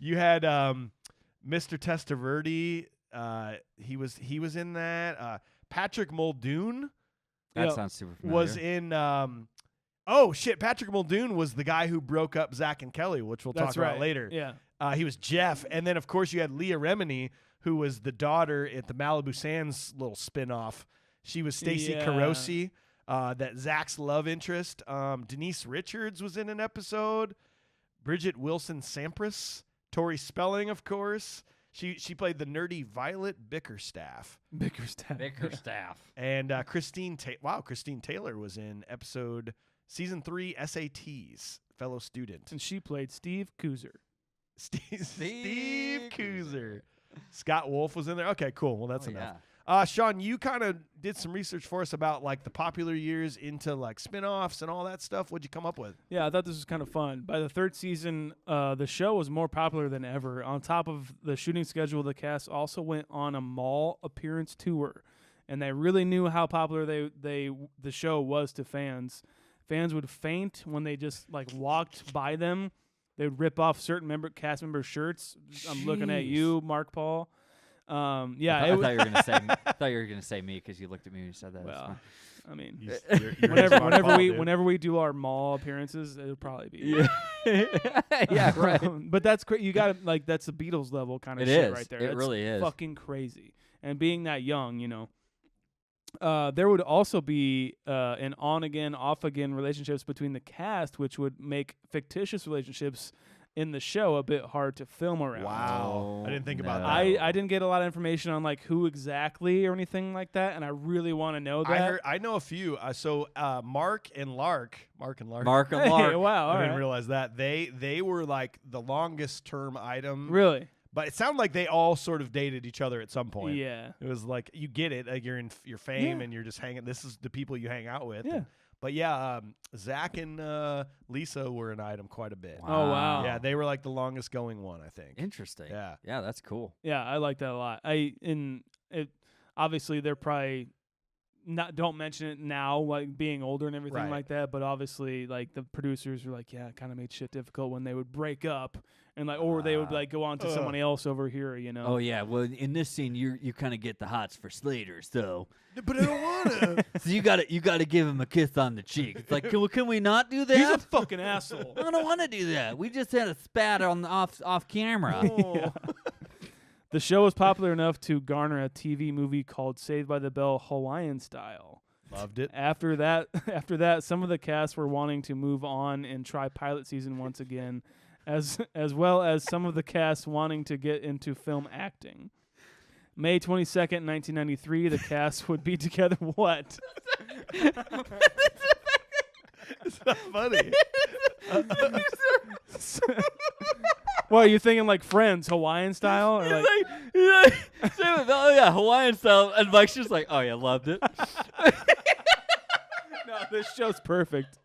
You had Mr. Testaverde. He was in that. Patrick Muldoon That sounds super familiar. was in. Patrick Muldoon was the guy who broke up Zack and Kelly, which we'll That's talk right. about later. Yeah. He was Jeff, and then of course you had Leah Remini, who was the daughter at the Malibu Sands little spinoff. She was Stacey Carosi, that Zach's love interest. Denise Richards was in an episode. Bridget Wilson Sampras. Tori Spelling, of course. She played the nerdy Violet Bickerstaff. Bickerstaff. And Christine Taylor was in season 3 SATs, fellow student. And she played Steve Kooser. Steve Kooser. Scott Wolf was in there. Okay, cool. Well, that's enough. Yeah. Shaun, you kind of did some research for us about like the popular years into like spin-offs and all that stuff. What'd you come up with? Yeah, I thought this was kind of fun. By the 3rd season, the show was more popular than ever. On top of the shooting schedule, the cast also went on a mall appearance tour, and they really knew how popular the show was to fans. Fans would faint when they just like walked by them. They would rip off certain cast member shirts. I'm looking at you, Mark Paul. I thought you were gonna say. I thought you were gonna say me because you looked at me when you said that. Well, I mean, You're whenever we do our mall appearances, it'll probably be. Yeah, right. But that's crazy. You got like that's the Beatles level kind of It shit is. right there. It That's really is. fucking crazy. And being that young, there would also be an on-again, off-again relationships between the cast, which would make fictitious relationships in the show a bit hard to film around. Wow. I didn't think about that. I didn't get a lot of information on like who exactly or anything like that, and I really want to know that. I know a few. Mark and Lark. Mark and Hey, Lark. wow, all I didn't right. realize that. They were like the longest term item. Really? But it sounded like they all sort of dated each other at some point. Yeah. It was like, you get it. Like you're in your fame Yeah. and you're just hanging. This is the people you hang out with. Yeah. But yeah, Zach and Lisa were an item quite a bit. Oh, wow. Yeah, they were like the longest going one, I think. Interesting. Yeah. Yeah, that's cool. Yeah, I like that a lot. Obviously they're probably don't mention it now, like being older and everything Right. like that. But obviously, like the producers were like, yeah, it kind of made shit difficult when they would break up and like, or they would like go on to someone else over here, Oh yeah. Well, in this scene, you kind of get the hots for Slater, so. But I don't want to. So you gotta give him a kiss on the cheek. It's like, can we not do that? He's a fucking asshole. I don't want to do that. We just had a spat on off camera. Yeah. The show was popular enough to garner a TV movie called Saved by the Bell Hawaiian Style. Loved it. After that, some of the cast were wanting to move on and try pilot season once again, as well as some of the cast wanting to get into film acting. May 22nd, 1993, the cast would be together. What? It's not funny. What, are you thinking like Friends, Hawaiian style? Or like, Oh yeah, Hawaiian style. And Mike's just like, oh yeah, loved it. no, this show's perfect.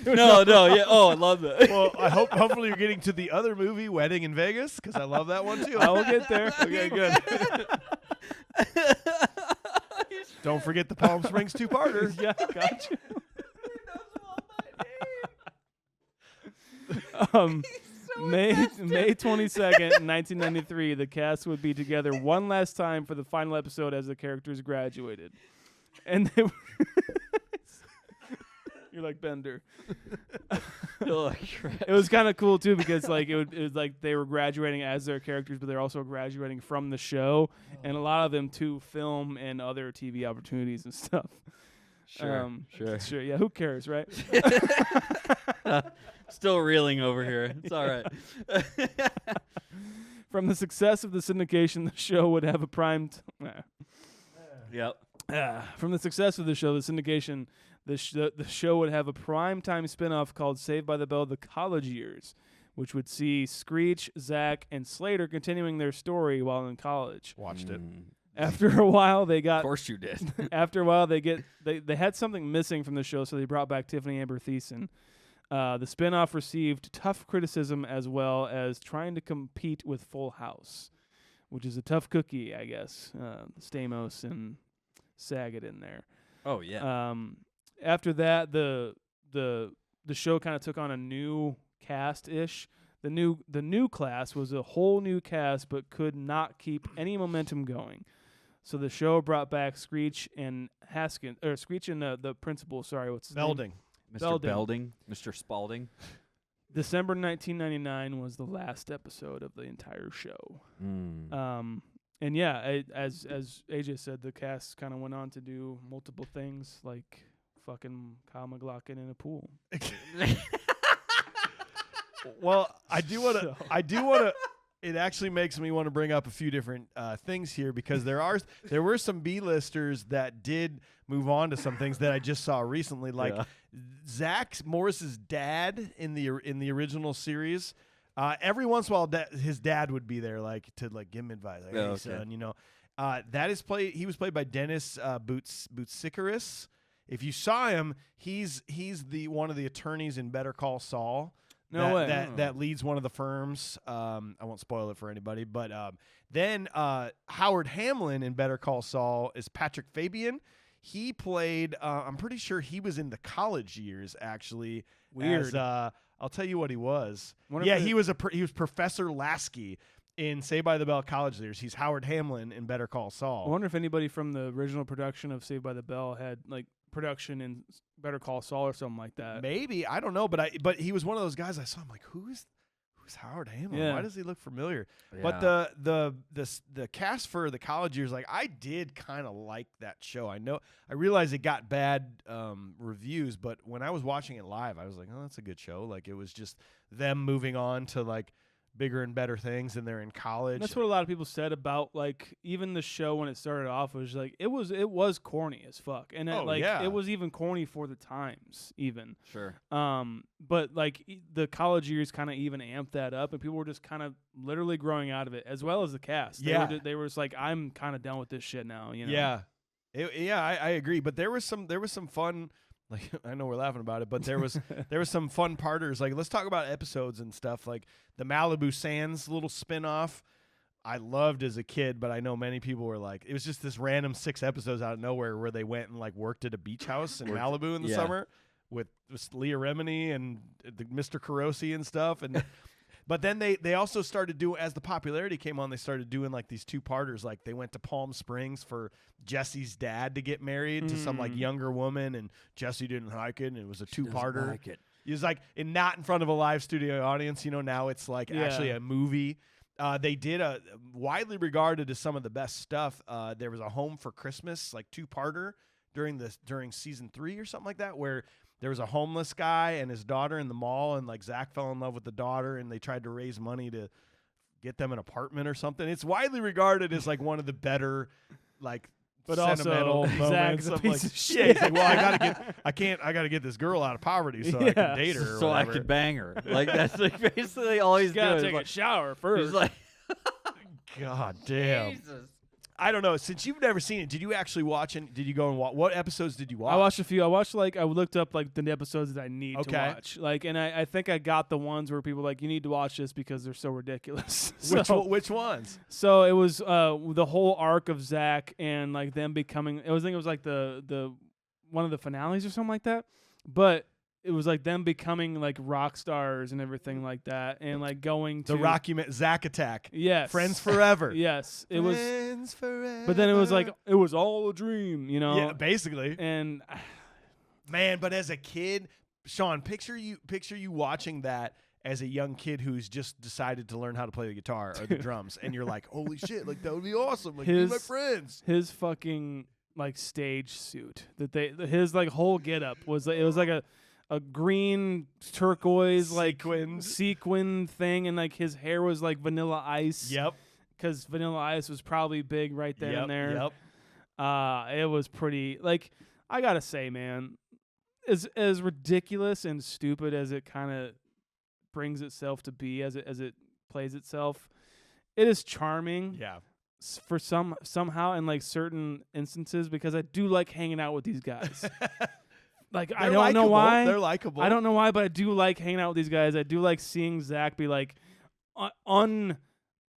No, yeah. Oh, I love that. Well, hopefully you're getting to the other movie, Wedding in Vegas, because I love that one too. I will get there. Okay, good. Don't forget the Palm Springs two-parter. Yeah, gotcha. May 22nd, 1993, the cast would be together one last time for the final episode as the characters graduated. And they You're like Bender. Oh, crap. It was kind of cool too because like it was like they were graduating as their characters, but they're also graduating from the show, and a lot of them to film and other TV opportunities and stuff. Sure. Yeah, who cares, right? Still reeling over here. It's all right. From the success of the syndication, the show would have a Yep. From the success of the show, the syndication, the show would have a prime-time spinoff called Saved by the Bell: The College Years, which would see Screech, Zach, and Slater continuing their story while in college. Watched it. After a while, they got. Of course you did. After a while, they had something missing from the show, so they brought back Tiffany Amber Thiessen. The spinoff received tough criticism as well as trying to compete with Full House, which is a tough cookie, I guess. Stamos and Saget in there. Oh yeah. After that, the show kind of took on a new cast-ish. The new class was a whole new cast, but could not keep any momentum going. So the show brought back Screech and Haskins, or Screech and the principal. Sorry, what's his name? Belding. Mr. Belding, Mr. Spalding. December 1999 was the last episode of the entire show. And yeah, as AJ said, the cast kind of went on to do multiple things, like fucking Kyle MacLachlan in a pool. Well, I do want to. It actually makes me want to bring up a few different things here because there were some B-listers that did move on to some things that I just saw recently, like Zach Morris's dad in the original series. Every once in a while, his dad would be there, like to give him advice. Like, hey, son, that is played. He was played by Dennis Boutsicaris. If you saw him, he's the one of the attorneys in Better Call Saul. No way. That leads one of the firms. I won't spoil it for anybody, but then Howard Hamlin in Better Call Saul is Patrick Fabian. He played. I'm pretty sure he was in the college years. Actually, weird. I'll tell you what he was. He was Professor Lasky in Saved by the Bell college years. He's Howard Hamlin in Better Call Saul. I wonder if anybody from the original production of Saved by the Bell had like production in Better Call Saul or something like that. Maybe, I don't know, but he was one of those guys I saw. I'm like, who's Howard Hamlin? Yeah. Why does he look familiar? Yeah. But the cast for the college years, like I did kind of like that show. I realized it got bad reviews, but when I was watching it live, I was like, oh, that's a good show. Like it was just them moving on to like bigger and better things, and they're in college. And that's what a lot of people said about like even the show when it started off was like it was corny as fuck, and it was even corny for the times even. Sure. But like the college years kind of even amped that up, and people were just kind of literally growing out of it, as well as the cast. They were just like, I'm kind of done with this shit now. You know? Yeah. I agree. But there was some fun. Like I know we're laughing about it, but there was some fun parters. Like let's talk about episodes and stuff. Like the Malibu Sands little spinoff, I loved as a kid, but I know many people were like, it was just this random 6 episodes out of nowhere where they went and like worked at a beach house in Malibu in the summer with Leah Remini and Mr. Carosi and stuff. And but then they also started doing, as the popularity came on, they started doing like these 2-parters. Like they went to Palm Springs for Jesse's dad to get married to some like younger woman, and Jesse didn't like it, and it was a 2-parter. Like it. He was like, and not in front of a live studio audience. Now it's like actually a movie. They did a widely regarded as some of the best stuff. There was a Home for Christmas, like 2-parter during season 3 or something like that, where there was a homeless guy and his daughter in the mall, and like Zach fell in love with the daughter, and they tried to raise money to get them an apartment or something. It's widely regarded as like one of the better, like, but sentimental also moments. Zach's a of piece like, of shit. Yeah, he's like, well, I gotta get this girl out of poverty so I can date her. Or so whatever. I could bang her. Like that's like basically all he's Gotta doing. take a shower first. He's like, God damn. Jesus. I don't know. Since you've never seen it, did you actually watch it? Did you go and watch? What episodes did you watch? I watched a few. I watched I looked up like the episodes that I need to Okay. watch. Like, and I think I got the ones where people were like, you need to watch this because they're so ridiculous. Which ones? So it was the whole arc of Zach and like them becoming. I think it was like the one of the finales or something like that. But it was like them becoming like rock stars and everything like that, and like going to The Rockument Zach Attack. Yes, Friends Forever. Yes, it was. Friends Forever. But then it was like it was all a dream, you know. Yeah, basically. And Man, but as a kid, Shaun, picture you watching that as a young kid who's just decided to learn how to play the guitar or the drums, and you're like, holy shit, like that would be awesome. Like, be my friends. His fucking like stage suit that his like whole getup was it was like a green turquoise like sequin thing, and like his hair was like Vanilla Ice. Yep. Because Vanilla Ice was probably big right then and there. Yep. It was pretty. Like, I gotta say, man, as ridiculous and stupid as it kind of brings itself to be, as it plays itself, it is charming. Yeah. For somehow in like certain instances, because I do like hanging out with these guys. Like, I don't know why. They're likable. I don't know why, but I do like hanging out with these guys. I do like seeing Zach be like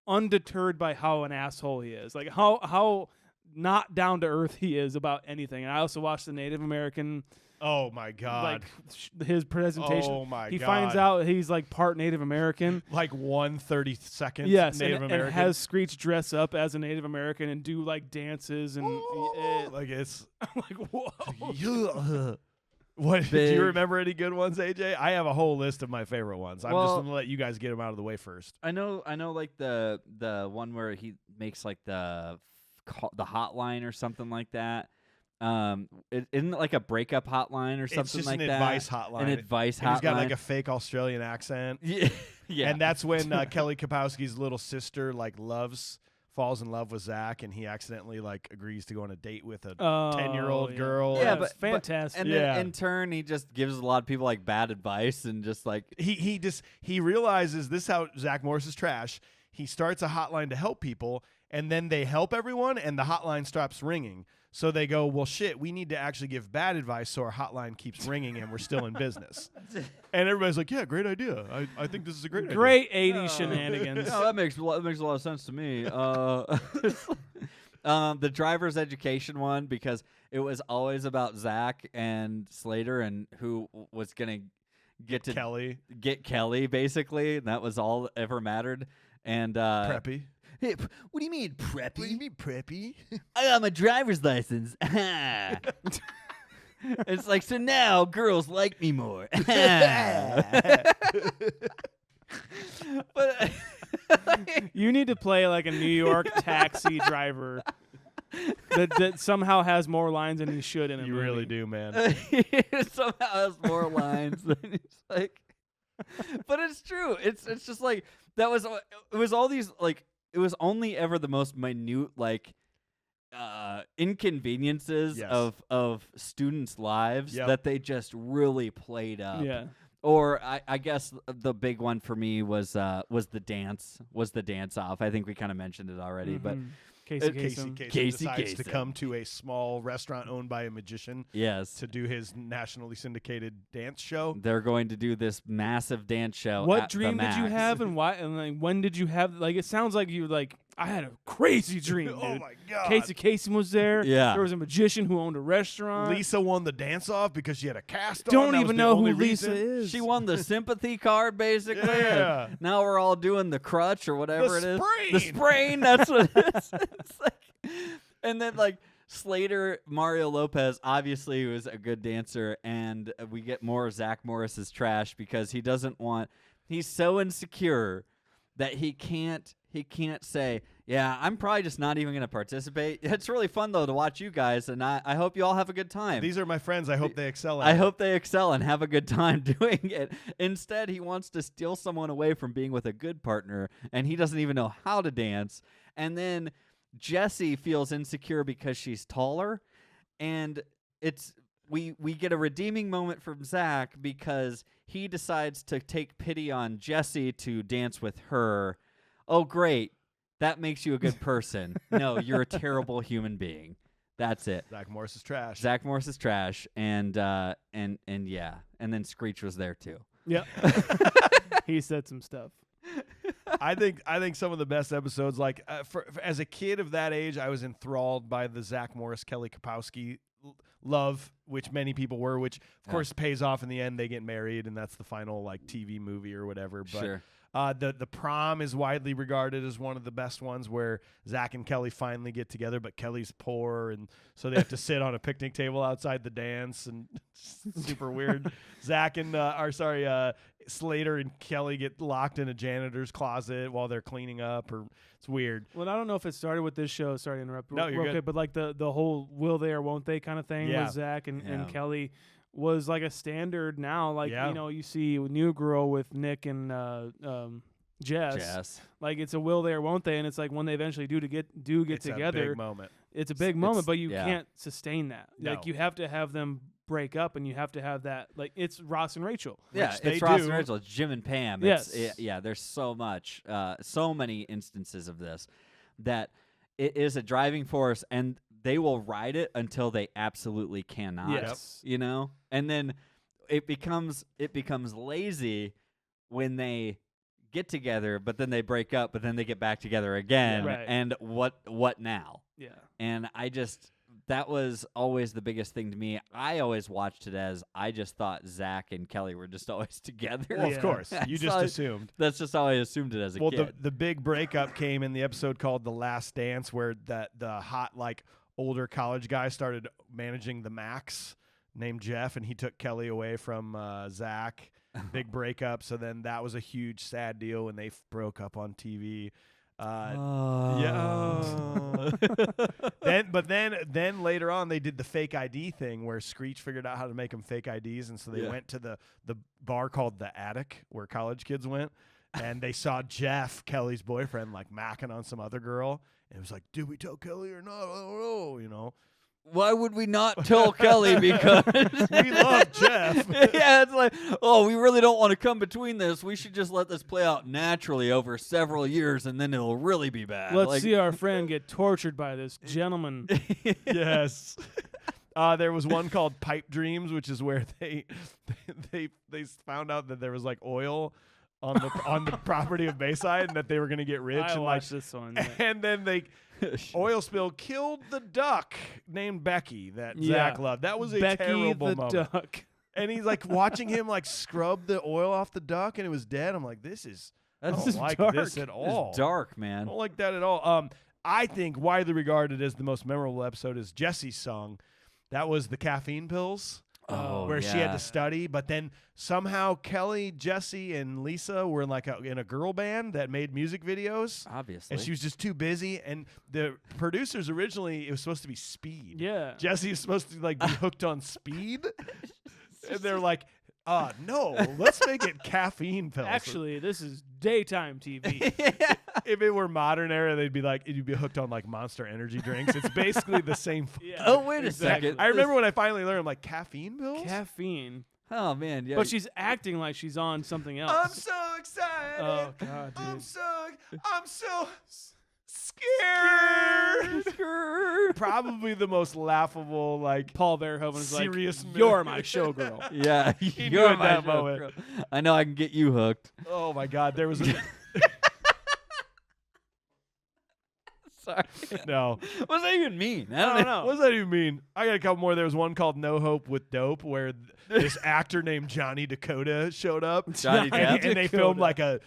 undeterred by how an asshole he is. Like how not down to earth he is about anything. And I also watched the Native American. Oh my God. Like his presentation. Oh my God. He finds out he's like part Native American. Like 1/32 Yes, Native American. and has Screech dress up as a Native American and do like dances and like it's like whoa. What do Big. you remember any good ones, AJ? I have a whole list of my favorite ones. I'm just Well, gonna let you guys get them out of the way first. I know like the one where he makes like the hotline or something like that. Isn't it like a breakup hotline or something It's just like an that? advice hotline. An advice And hotline. he's got like a fake Australian accent. Yeah. And that's when Kelly Kapowski's little sister falls in love with Zach, and he accidentally like agrees to go on a date with a 10-year-old girl. Yeah, That's fantastic. And then in turn, he just gives a lot of people like bad advice and just like he realizes this is how Zach Morris is trash. He starts a hotline to help people, and then they help everyone, and the hotline stops ringing. So they go, well, shit, we need to actually give bad advice so our hotline keeps ringing and we're still in business. And everybody's like, yeah, great idea. I think this is a great idea. Great 80s shenanigans. No, that makes a lot of sense to me. The driver's education one, because it was always about Zach and Slater and who was gonna get Kelly basically. And that was all that ever mattered. And Preppy. Hey, what do you mean preppy? What do you mean preppy? I got my driver's license. It's like, so now girls like me more. But You need to play like a New York taxi driver that somehow has more lines than he should in a You movie. really do, man. it somehow has more lines than he's like. But it's true. It's just like it was all these like it was only ever the most minute like inconveniences Yes. of students' lives Yep. that they just really played up. Yeah. Or I guess the big one for me was the dance off. I think we kind of mentioned it already, but Casey Casey Kasem. decides to come to a small restaurant owned by a magician yes, to do his nationally syndicated dance show. they're going to do this massive dance show. What at the dream did you Max. have, and why? And like, when did you have? Like, it sounds like you like. I had a crazy dream, dude. Oh my God. Casey Kasem was there. Yeah. There was a magician who owned a restaurant. Lisa won the dance off because she had a cast on. Don't That was even the know who only Lisa reason. is. She won the sympathy card, basically. Yeah. and now we're all doing the crutch or whatever it is. sprain. The sprain. That's what it is. It's like, and then like Slater, Mario Lopez, obviously was a good dancer, and we get more of Zach Morris's trash because he doesn't want. He's so insecure that he can't say, yeah, I'm probably just not even going to participate. It's really fun, though, to watch you guys, and I hope you all have a good time. These are my friends. I hope they excel at I it. hope they excel and have a good time doing it. Instead, he wants to steal someone away from being with a good partner, and he doesn't even know how to dance. And then Jessie feels insecure because she's taller, and we get a redeeming moment from Zach because he decides to take pity on Jessie to dance with her. Oh, great. that makes you a good person. No, you're a terrible human being. That's it. Zach Morris is trash. Zach Morris is trash, and yeah, and then Screech was there too. Yep. He said some stuff. I think some of the best episodes, like for as a kid of that age, I was enthralled by the Zach Morris, Kelly Kapowski love, which many people were, which of course pays off in the end. They get married, and that's the final like TV movie or whatever. But Sure. The prom is widely regarded as one of the best ones, where Zach and Kelly finally get together, but Kelly's poor, and so they have to sit on a picnic table outside the dance, and super weird. Zach and Slater and Kelly get locked in a janitor's closet while they're cleaning up, or it's weird. Well, I don't know if it started with this show. Sorry to interrupt. No, you're real good. quick, but like the whole will they or won't they kind of thing Yeah. with Zach and Yeah. Kelly was like a standard now. Like, Yeah. you know, you see New Girl with Nick and Jess. Jess. Like, it's a will they or won't they, and it's like when they eventually do get It's together, a big moment. it's a big moment, but you yeah. can't sustain that. No. Like, you have to have them break up, and you have to have that. Like, it's Ross and Rachel. Yeah, Which they it's Ross do. and Rachel. It's Jim and Pam. Yes. Yeah, there's so much, so many instances of this that it is a driving force, and they will ride it until they absolutely cannot. Yes. You know, and then it becomes lazy when they get together, but then they break up, but then they get back together again. Yeah. Right. And what now? Yeah. And that was always the biggest thing to me. I always watched it as I just thought Zach and Kelly were just always together. Well, Yeah. of course, you That's just all- assumed. That's just how I assumed it as a Well, kid. the big breakup came in the episode called "The Last Dance," where the hot like older college guy started managing the Max named Jeff, and he took Kelly away from Zach. Big breakup. So then that was a huge sad deal when they broke up on TV. Yeah. Then later on they did the fake ID thing where Screech figured out how to make them fake IDs, and so they went to the bar called the Attic where college kids went, and they saw Jeff, Kelly's boyfriend, like macking on some other girl, and it was like, did we tell Kelly or not? I don't know, you know. Why would we not tell Kelly? Because We love Jeff. Yeah, it's like, oh, we really don't want to come between this. We should just let this play out naturally over several years, and then it'll really be bad. Let's Like- see our friend get tortured by this gentleman. Yes. There was one called Pipe Dreams, which is where they found out that there was like oil on the property of Bayside, and that they were going to get rich. I and watched this one. and then oil spill killed the duck named Becky that Yeah. Zach loved. That was a Becky terrible the moment. duck. And he's like watching him like scrub the oil off the duck, and it was dead. I'm like, I That's don't is like dark. this at all. It's dark, I man. don't like that at all. I think widely regarded as the most memorable episode is Jesse's song. That was the caffeine pills. Oh, Where she had yeah. to study, but then somehow Kelly, Jesse, and Lisa were in in a girl band that made music videos, Obviously. and she was just too busy. And the producers originally, it was supposed to be Speed. Yeah. Jesse is supposed to like be hooked on Speed, and they're like, no, let's make it caffeine pills. Actually, this is daytime TV. If it were modern era, they'd be like, you'd be hooked on like Monster Energy drinks. It's basically the same. Yeah. Oh, wait a Exactly. second. I remember when I finally learned, I'm like, caffeine pills? Caffeine. Oh, man. Yeah. But she's acting like she's on something else. I'm so excited. Oh, God, dude. I'm so scared. Probably the most laughable, like, Paul Verhoeven's serious like, you're my showgirl. yeah. knew You're at my that show moment. girl. I know I can get you hooked. oh my God, there was a, Sorry. no. What does that even mean? I I don't don't know. know. What does that even mean? I got a couple more. There was one called No Hope with Dope where this actor named Johnny Dakota showed up. Johnny and, Depp? and they Dakota. filmed like a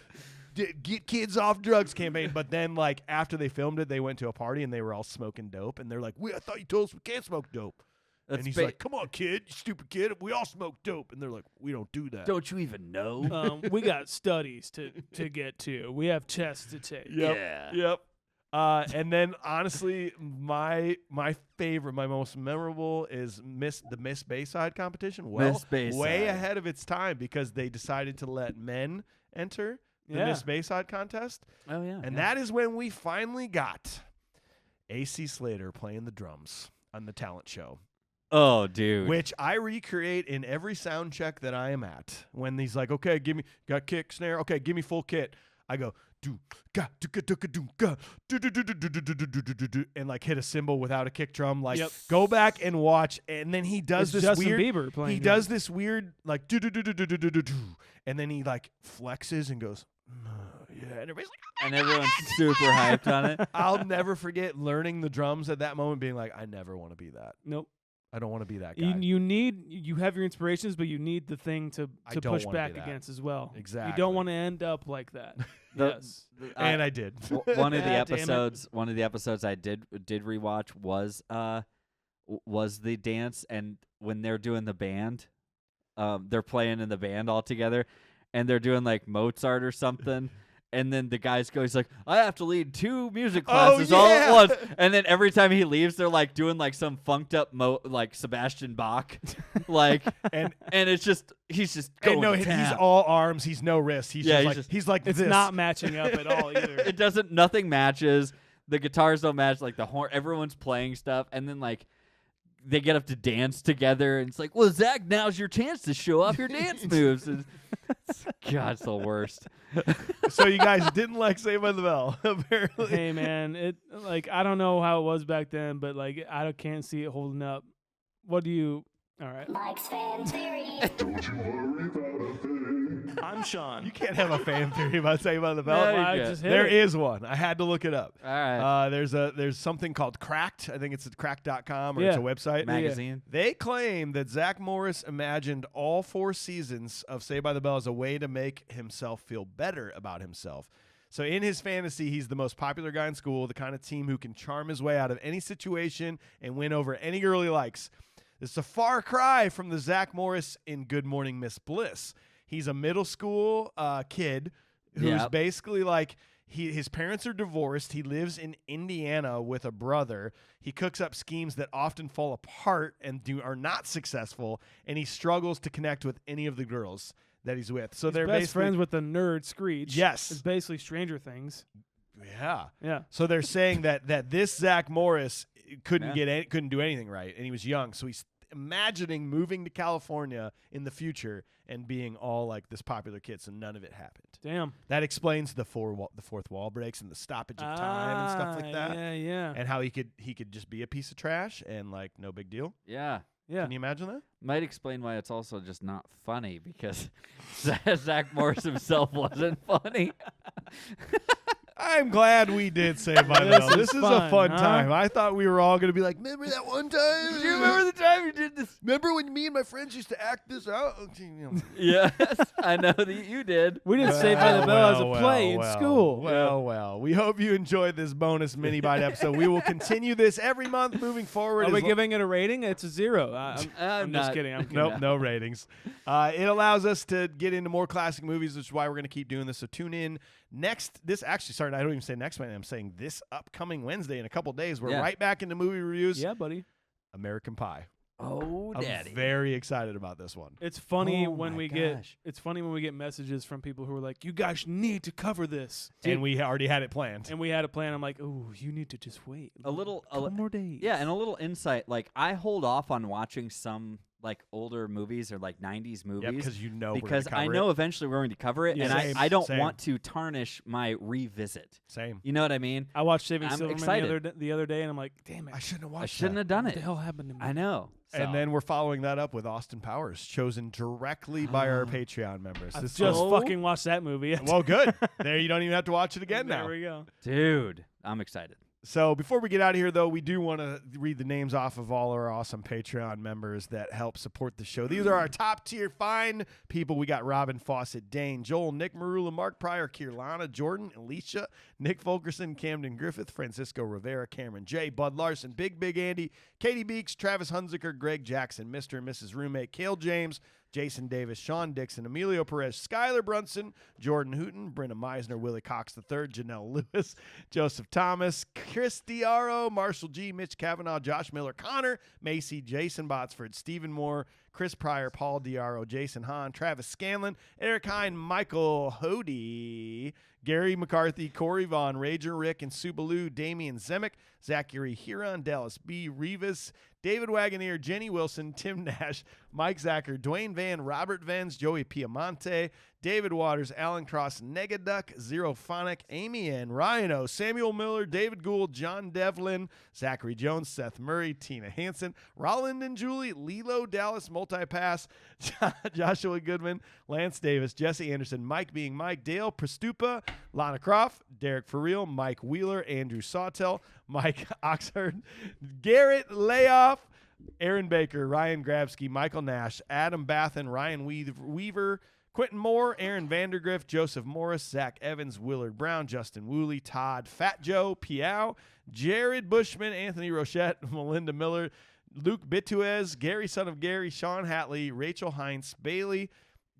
get kids off drugs campaign. But then like after they filmed it, they went to a party and they were all smoking dope. And they're like, I thought you told us we can't smoke dope. That's and he's ba- like, come on, kid, you stupid kid. We all smoke dope. And they're like, we don't do that. Don't you even know? We got studies to get to. We have tests to take. Yep. Yeah. Yep. And then honestly, my favorite, my most memorable is the Miss Bayside competition. Well, Miss Bayside. way ahead of its time because they decided to let men enter the Yeah. Miss Bayside contest. Oh, yeah. And yeah. that is when we finally got AC Slater playing the drums on the talent show, Oh, dude. which I recreate in every sound check that I am at. When he's like, okay, got kick, snare. Okay, give me full kit. I go do ga do ga do ga do ga do do do do do do do do do do and like hit a cymbal without a kick drum. Like go back and watch. And then he does this Justin weird. Bieber playing. He does this weird like do do do do do do do do, and then he like flexes and goes. Yeah, and everybody's like, And everyone's super hyped on it. I'll never forget learning the drums at that moment, being like, I never want to be that. Nope. I don't want to be that guy. You have your inspirations, but you need the thing to don't push wanna back be that. against as well. Exactly. You don't want to end up like that. Yes. And I did. One of the Ah, damn it. episodes I did rewatch was the dance, and when they're doing the band, they're playing in the band all together, and they're doing like Mozart or something. And then the guys go, he's like, I have to lead 2 music classes all at once. And then every time he leaves, they're like doing like some funked up like Sebastian Bach, like, and it's just he's just going. And no, he's all arms. He's no wrist. He's he's like it's this. not matching up at all either. It doesn't. Nothing matches. The guitars don't match. Like the horn, everyone's playing stuff, and then like they get up to dance together, and it's like, well, Zach, now's your chance to show off your dance moves. And God, it's the worst. So you guys didn't like Saved by the Bell, apparently. Hey man, it like I don't know how it was back then, but like can't see it holding up. What do you? All right. Mike's fan theory. Don't you worry about a thing. I'm Shaun. You can't have a fan theory about Saved by the Bell. No, you I can't. just hit There it. is one. I had to look it up. All right. There's something called Cracked. I think it's at cracked.com or it's a website. Magazine. They claim that Zach Morris imagined all 4 seasons of Saved by the Bell as a way to make himself feel better about himself. So in his fantasy, he's the most popular guy in school, the kind of team who can charm his way out of any situation and win over any girl he likes. It's a far cry from the Zach Morris in Good Morning Miss Bliss. He's a middle school kid who's basically like his parents are divorced. He lives in Indiana with a brother. He cooks up schemes that often fall apart and are not successful, and he struggles to connect with any of the girls that he's with. So they're best basically friends with the nerd Screech. Yes. It's basically Stranger Things. Yeah. Yeah. So they're saying that this Zach Morris couldn't do anything right, and he was young. So he's imagining moving to California in the future and being all like this popular kid. So none of it happened. Damn. That explains the fourth wall breaks and the stoppage of time and stuff like that. Yeah. And how he could just be a piece of trash and like no big deal. Yeah. Yeah. Can you imagine that? Might explain why it's also just not funny, because Zach Morris himself wasn't funny. I'm glad we did Saved by the This Bell. is This is a fun, fun huh? time. I thought we were all going to be like, remember that one time? Do you remember the time you did this? Remember when me and my friends used to act this out? Yes, I know that you did. We didn't Saved by the Bell as a play in school. Well. We hope you enjoyed this bonus mini-byte episode. We will continue this every month moving forward. Are we giving it a rating? It's a 0. I'm just not. kidding. I'm kidding. Nope, no ratings. It allows us to get into more classic movies, which is why we're going to keep doing this. So tune in I don't even say next Wednesday. I'm saying this upcoming Wednesday in a couple days. We're right back into movie reviews. Yeah, buddy. American Pie. Oh, Daddy. I'm very excited about this one. It's funny Oh when my we gosh. get messages from people who are like, "You guys need to cover this," And we already had it planned. and we had a plan. I'm like, "Oh, you need to just wait couple more days." Yeah, and a little insight. Like, I hold off on watching some like older movies or like 90s movies because you know because we're gonna I cover know it. eventually we're going to cover it, Yeah. and I don't Same. want to tarnish my revisit. Same. You know what I mean? I watched Saving I'm Silverman excited. the other day, and I'm like, "Damn it, I shouldn't have watched I shouldn't that. have done what the it. hell happened to me?" I know. And So. then we're following that up with Austin Powers, chosen directly by our Patreon members. I This just was- fucking watched that movie. well, good. There, you don't even have to watch it again there now. we go. Dude, I'm excited. So before we get out of here, though, we do want to read the names off of all our awesome Patreon members that help support the show. These are our top tier fine people. We got Robin, Fawcett, Dane, Joel, Nick, Merulla, Mark Pryor, Keerlana, Jordon, Elisha, Nick Fulkerson, Camden, Griffith, Francisco Rivera, Cameron J, Bud Larsen, BigBigAndy, Katie Beeks, Travis Hunziker, Greg Jackson, Mr. and Mrs. Roommate, Cale James, Jason Davis, Shaun Dixon, Emilio Perez, Skyler Brunssen, Jordon Hooten, Brynna Misener, Willie Cox III, Jenel Lewis, Joseph Thomas, Chris DeAro, Marshall G, Mitch Kavanaugh, Josh Miller, Connor, Macy, Jason Botsford, Stephen Moore, Chris Pryor, Paul DeAro, Jason Hahn, Travis Scanlon, Eric Hine, Michael Hody, Gary McCarthy, Corey Vaughn, Rager Rick, and Subalu, Damian Zemek, Zachary Huron, Dallas B. Rivas, David Wagoneer, Jenny Wilson, Tim Nash, Mike Zacher, Dwayne Van, Robert Vens, Joey Piamonte, David Waters, Alan Cross, Negaduck, Zerophonic, Amy Ann, Ryan O, Samuel Miller, David Gould, John Devlin, Zachary Jones, Seth Murray, Tina Hansen, Roland and Julie, Lilo Dallas, Multipass, Joshua Goodman, Lance Davis, Jesse Anderson, Mike being Mike, Dale Prestupa, Lana Croft, Derek For Real, Mike Wheeler, Andrew Sawtell, Mike Oxford, Garrett Layoff, Aaron Baker, Ryan Grabsky, Michael Nash, Adam Bathen, Ryan Weaver, Quentin Moore, Aaron Vandergrift, Joseph Morris, Zach Evans, Willard Brown, Justin Woolley, Todd, Fat Joe, Piao, Jared Bushman, Anthony Rochette, Melinda Miller, Luke Bituez, Gary Son of Gary, Sean Hatley, Rachel Heinz, Bailey,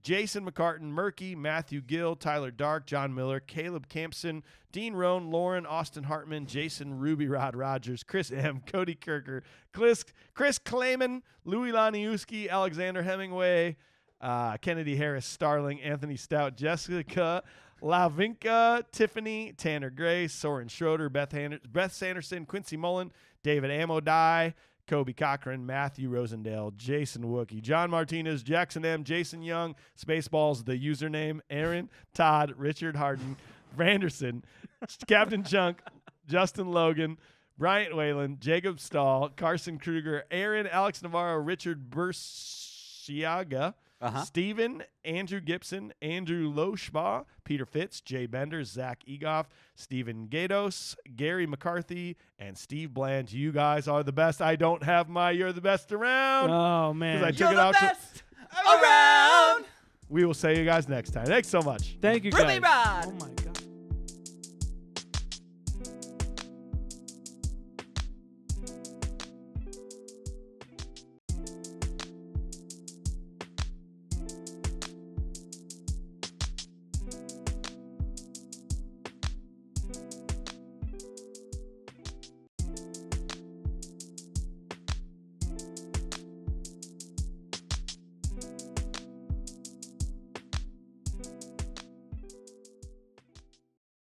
Jason McCartan, Murky, Matthew Gill, Tyler Dark, John Miller, Caleb Campson, Dean Rohn, Lauren, Austin Hartman, Jason Ruby Rod Rogers, Chris M., Cody Kirker, Chris Clayman, Louis Laniuski, Alexander Hemingway, Kennedy Harris, Starling, Anthony Stout, Jessica Lavinka, Tiffany, Tanner Gray, Soren Schroeder, Beth Sanderson, Quincy Mullen, David Amodai, Kobe Cochran, Matthew Rosendale, Jason Wookie, John Martinez, Jackson M., Jason Young, Spaceballs, the username, Aaron, Todd, Richard Harden, Branderson, Captain Chunk, Justin Logan, Bryant Whalen, Jacob Stahl, Carson Kruger, Aaron, Alex Navarro, Richard Bursiaga, Steven, Andrew Gibson, Andrew Loshbaugh, Peter Fitz, Jay Bender, Zach Egoff, Stephen Gatos, Gary McCarthy, and Steve Bland. You guys are the best. I don't have my You're the Best around. Oh, man. I took it out around. We will see you guys next time. Thanks so much. Thank you, Ruby guys. Rod. Oh, my